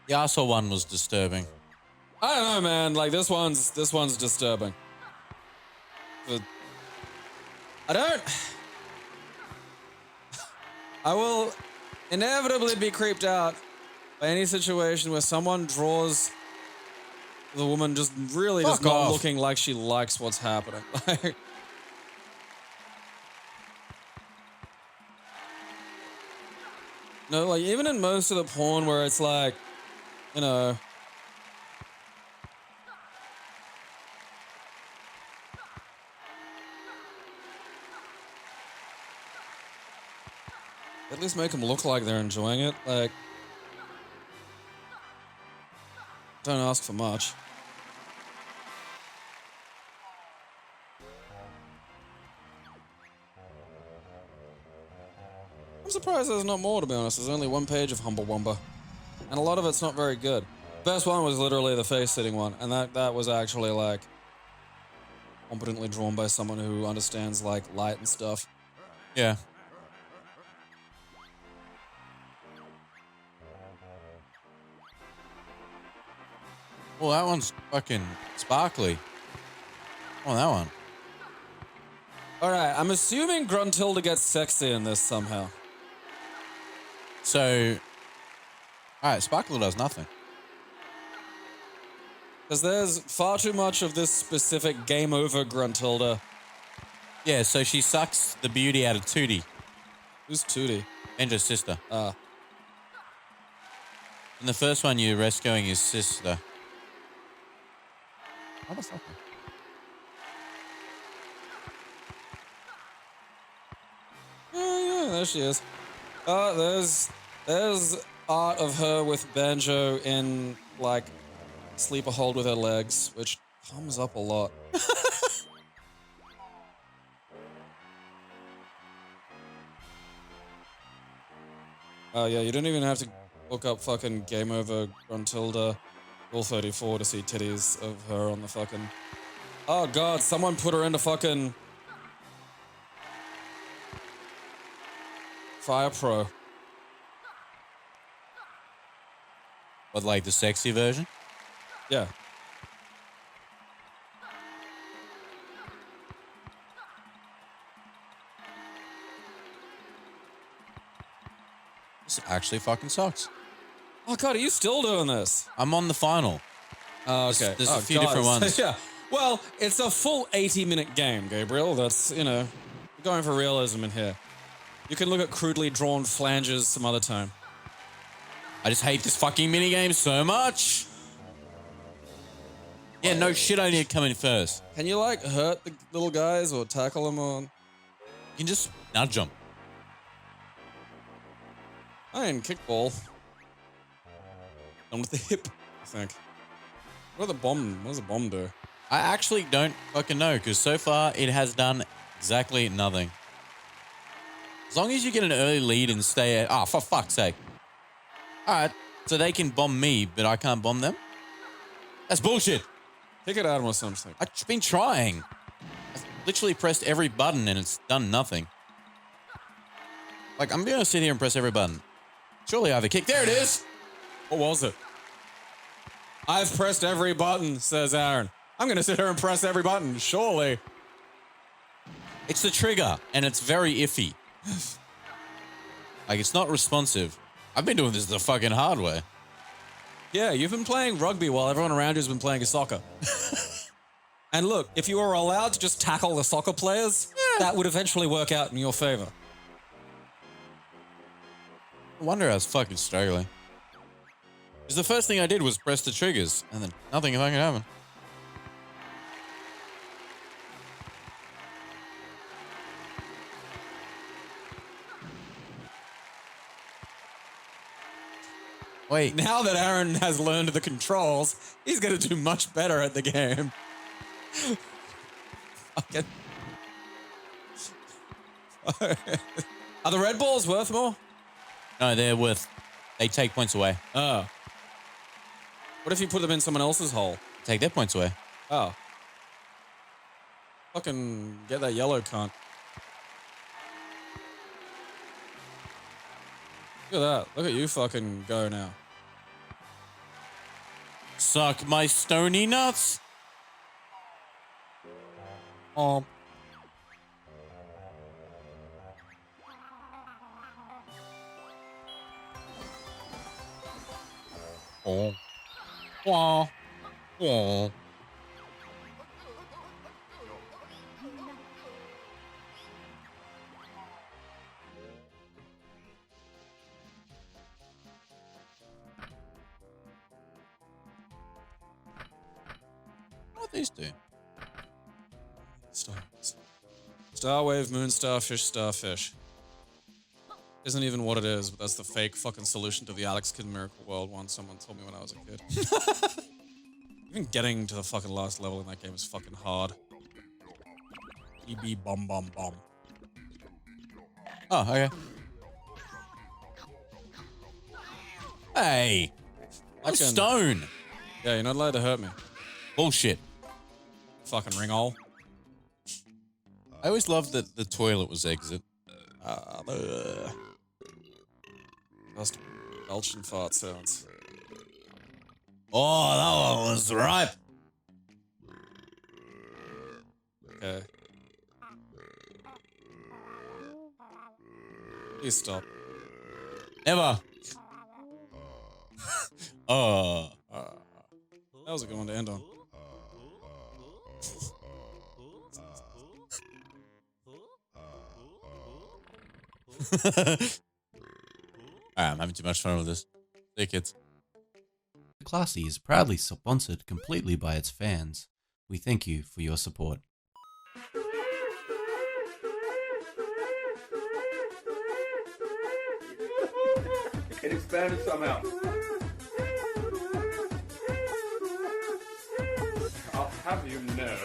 S4: The arsehole one was disturbing.
S3: I don't know, man. Like, this one's disturbing. I will inevitably be creeped out by any situation where someone draws the woman just really just not looking like she likes what's happening. Like, no, like, even in most of the porn where it's like, at least make them look like they're enjoying it. Like, don't ask for much. I'm surprised there's not more, to be honest. There's only one page of Humble Wumba. And a lot of it's not very good. First one was literally the face-sitting one, and that was actually, like, competently drawn by someone who understands, like, light and stuff.
S4: Yeah. Well, that one's fucking sparkly. Oh, that one.
S3: All right, I'm assuming Gruntilda gets sexy in this somehow.
S4: So, all right, Sparkle does nothing.
S3: Because there's far too much of this specific game over Gruntilda.
S4: Yeah, so she sucks the beauty out of Tootie.
S3: Who's Tootie?
S4: Banjo's sister.
S3: Ah.
S4: In the first one, you're rescuing his sister. What the fuck?
S3: Oh, yeah, there she is. There's art of her with Banjo in, like, sleeper hold with her legs, which comes up a lot. Oh, yeah, you don't even have to look up fucking Game Over Gruntilda Rule 34 to see titties of her on the fucking... Oh, God, someone put her into fucking... Fire Pro.
S4: But like the sexy version?
S3: Yeah.
S4: This actually fucking sucks.
S3: Oh, God, are you still doing this?
S4: I'm on the final.
S3: Oh, okay.
S4: There's a few different ones.
S3: Yeah. Well, it's a full 80-minute game, Gabriel. That's, you know, we're going for realism in here. You can look at crudely drawn flanges some other time.
S4: I just hate this fucking minigame so much. Yeah, no shit, I need to come in first.
S3: Can you, like, hurt the little guys or tackle them or...
S4: You can just nudge them.
S3: Iron kickball. Done with the hip, I think. What does the bomb do?
S4: I actually don't fucking know, because so far it has done exactly nothing. As long as you get an early lead and stay at... Oh, for fuck's sake. All right, so they can bomb me, but I can't bomb them? That's bullshit.
S3: Kick it at him or something.
S4: I've been trying. I've literally pressed every button and it's done nothing. Like, I'm going to sit here and press every button. Surely I have a kick. There it is.
S3: What was it? I've pressed every button, says Aaron. I'm going to sit here and press every button, surely.
S4: It's the trigger, and it's very iffy. Like, it's not responsive. I've been doing this the fucking hard way.
S3: Yeah, you've been playing rugby while everyone around you's been playing soccer. And look, if you were allowed to just tackle the soccer players, that would eventually work out in your favor.
S4: No wonder I was fucking struggling. Because the first thing I did was press the triggers, and then nothing fucking happened. Wait.
S3: Now that Aaron has learned the controls, he's going to do much better at the game. Fucking... Are the red balls worth more?
S4: No, they're worth... They take points away.
S3: Oh. What if you put them in someone else's hole?
S4: Take their points away.
S3: Oh. Fucking get that yellow cunt. Look at that. Look at you fucking go now.
S4: Suck my stony nuts. Oh. Oh. Oh. Oh. What these do?
S3: Starwave, moon starfish, starfish. Isn't even what it is, but that's the fake fucking solution to the Alex Kidd Miracle World one someone told me when I was a kid. Even getting to the fucking last level in that game is fucking hard. EB bomb bomb bomb.
S4: Oh, okay. Hey! I'm stone!
S3: Yeah, you're not allowed to hurt me.
S4: Bullshit.
S3: Fucking ringhole.
S4: I always loved that the toilet was exit.
S3: Just belch and fart sounds.
S4: Oh, that one was ripe.
S3: Okay. Please stop.
S4: Never. Oh.
S3: That was a good one to end on.
S4: I'm having too much fun with this. Hey, kids.
S2: Classy is proudly sponsored completely by its fans. We thank you for your support.
S1: It expanded somehow. I'll have you know.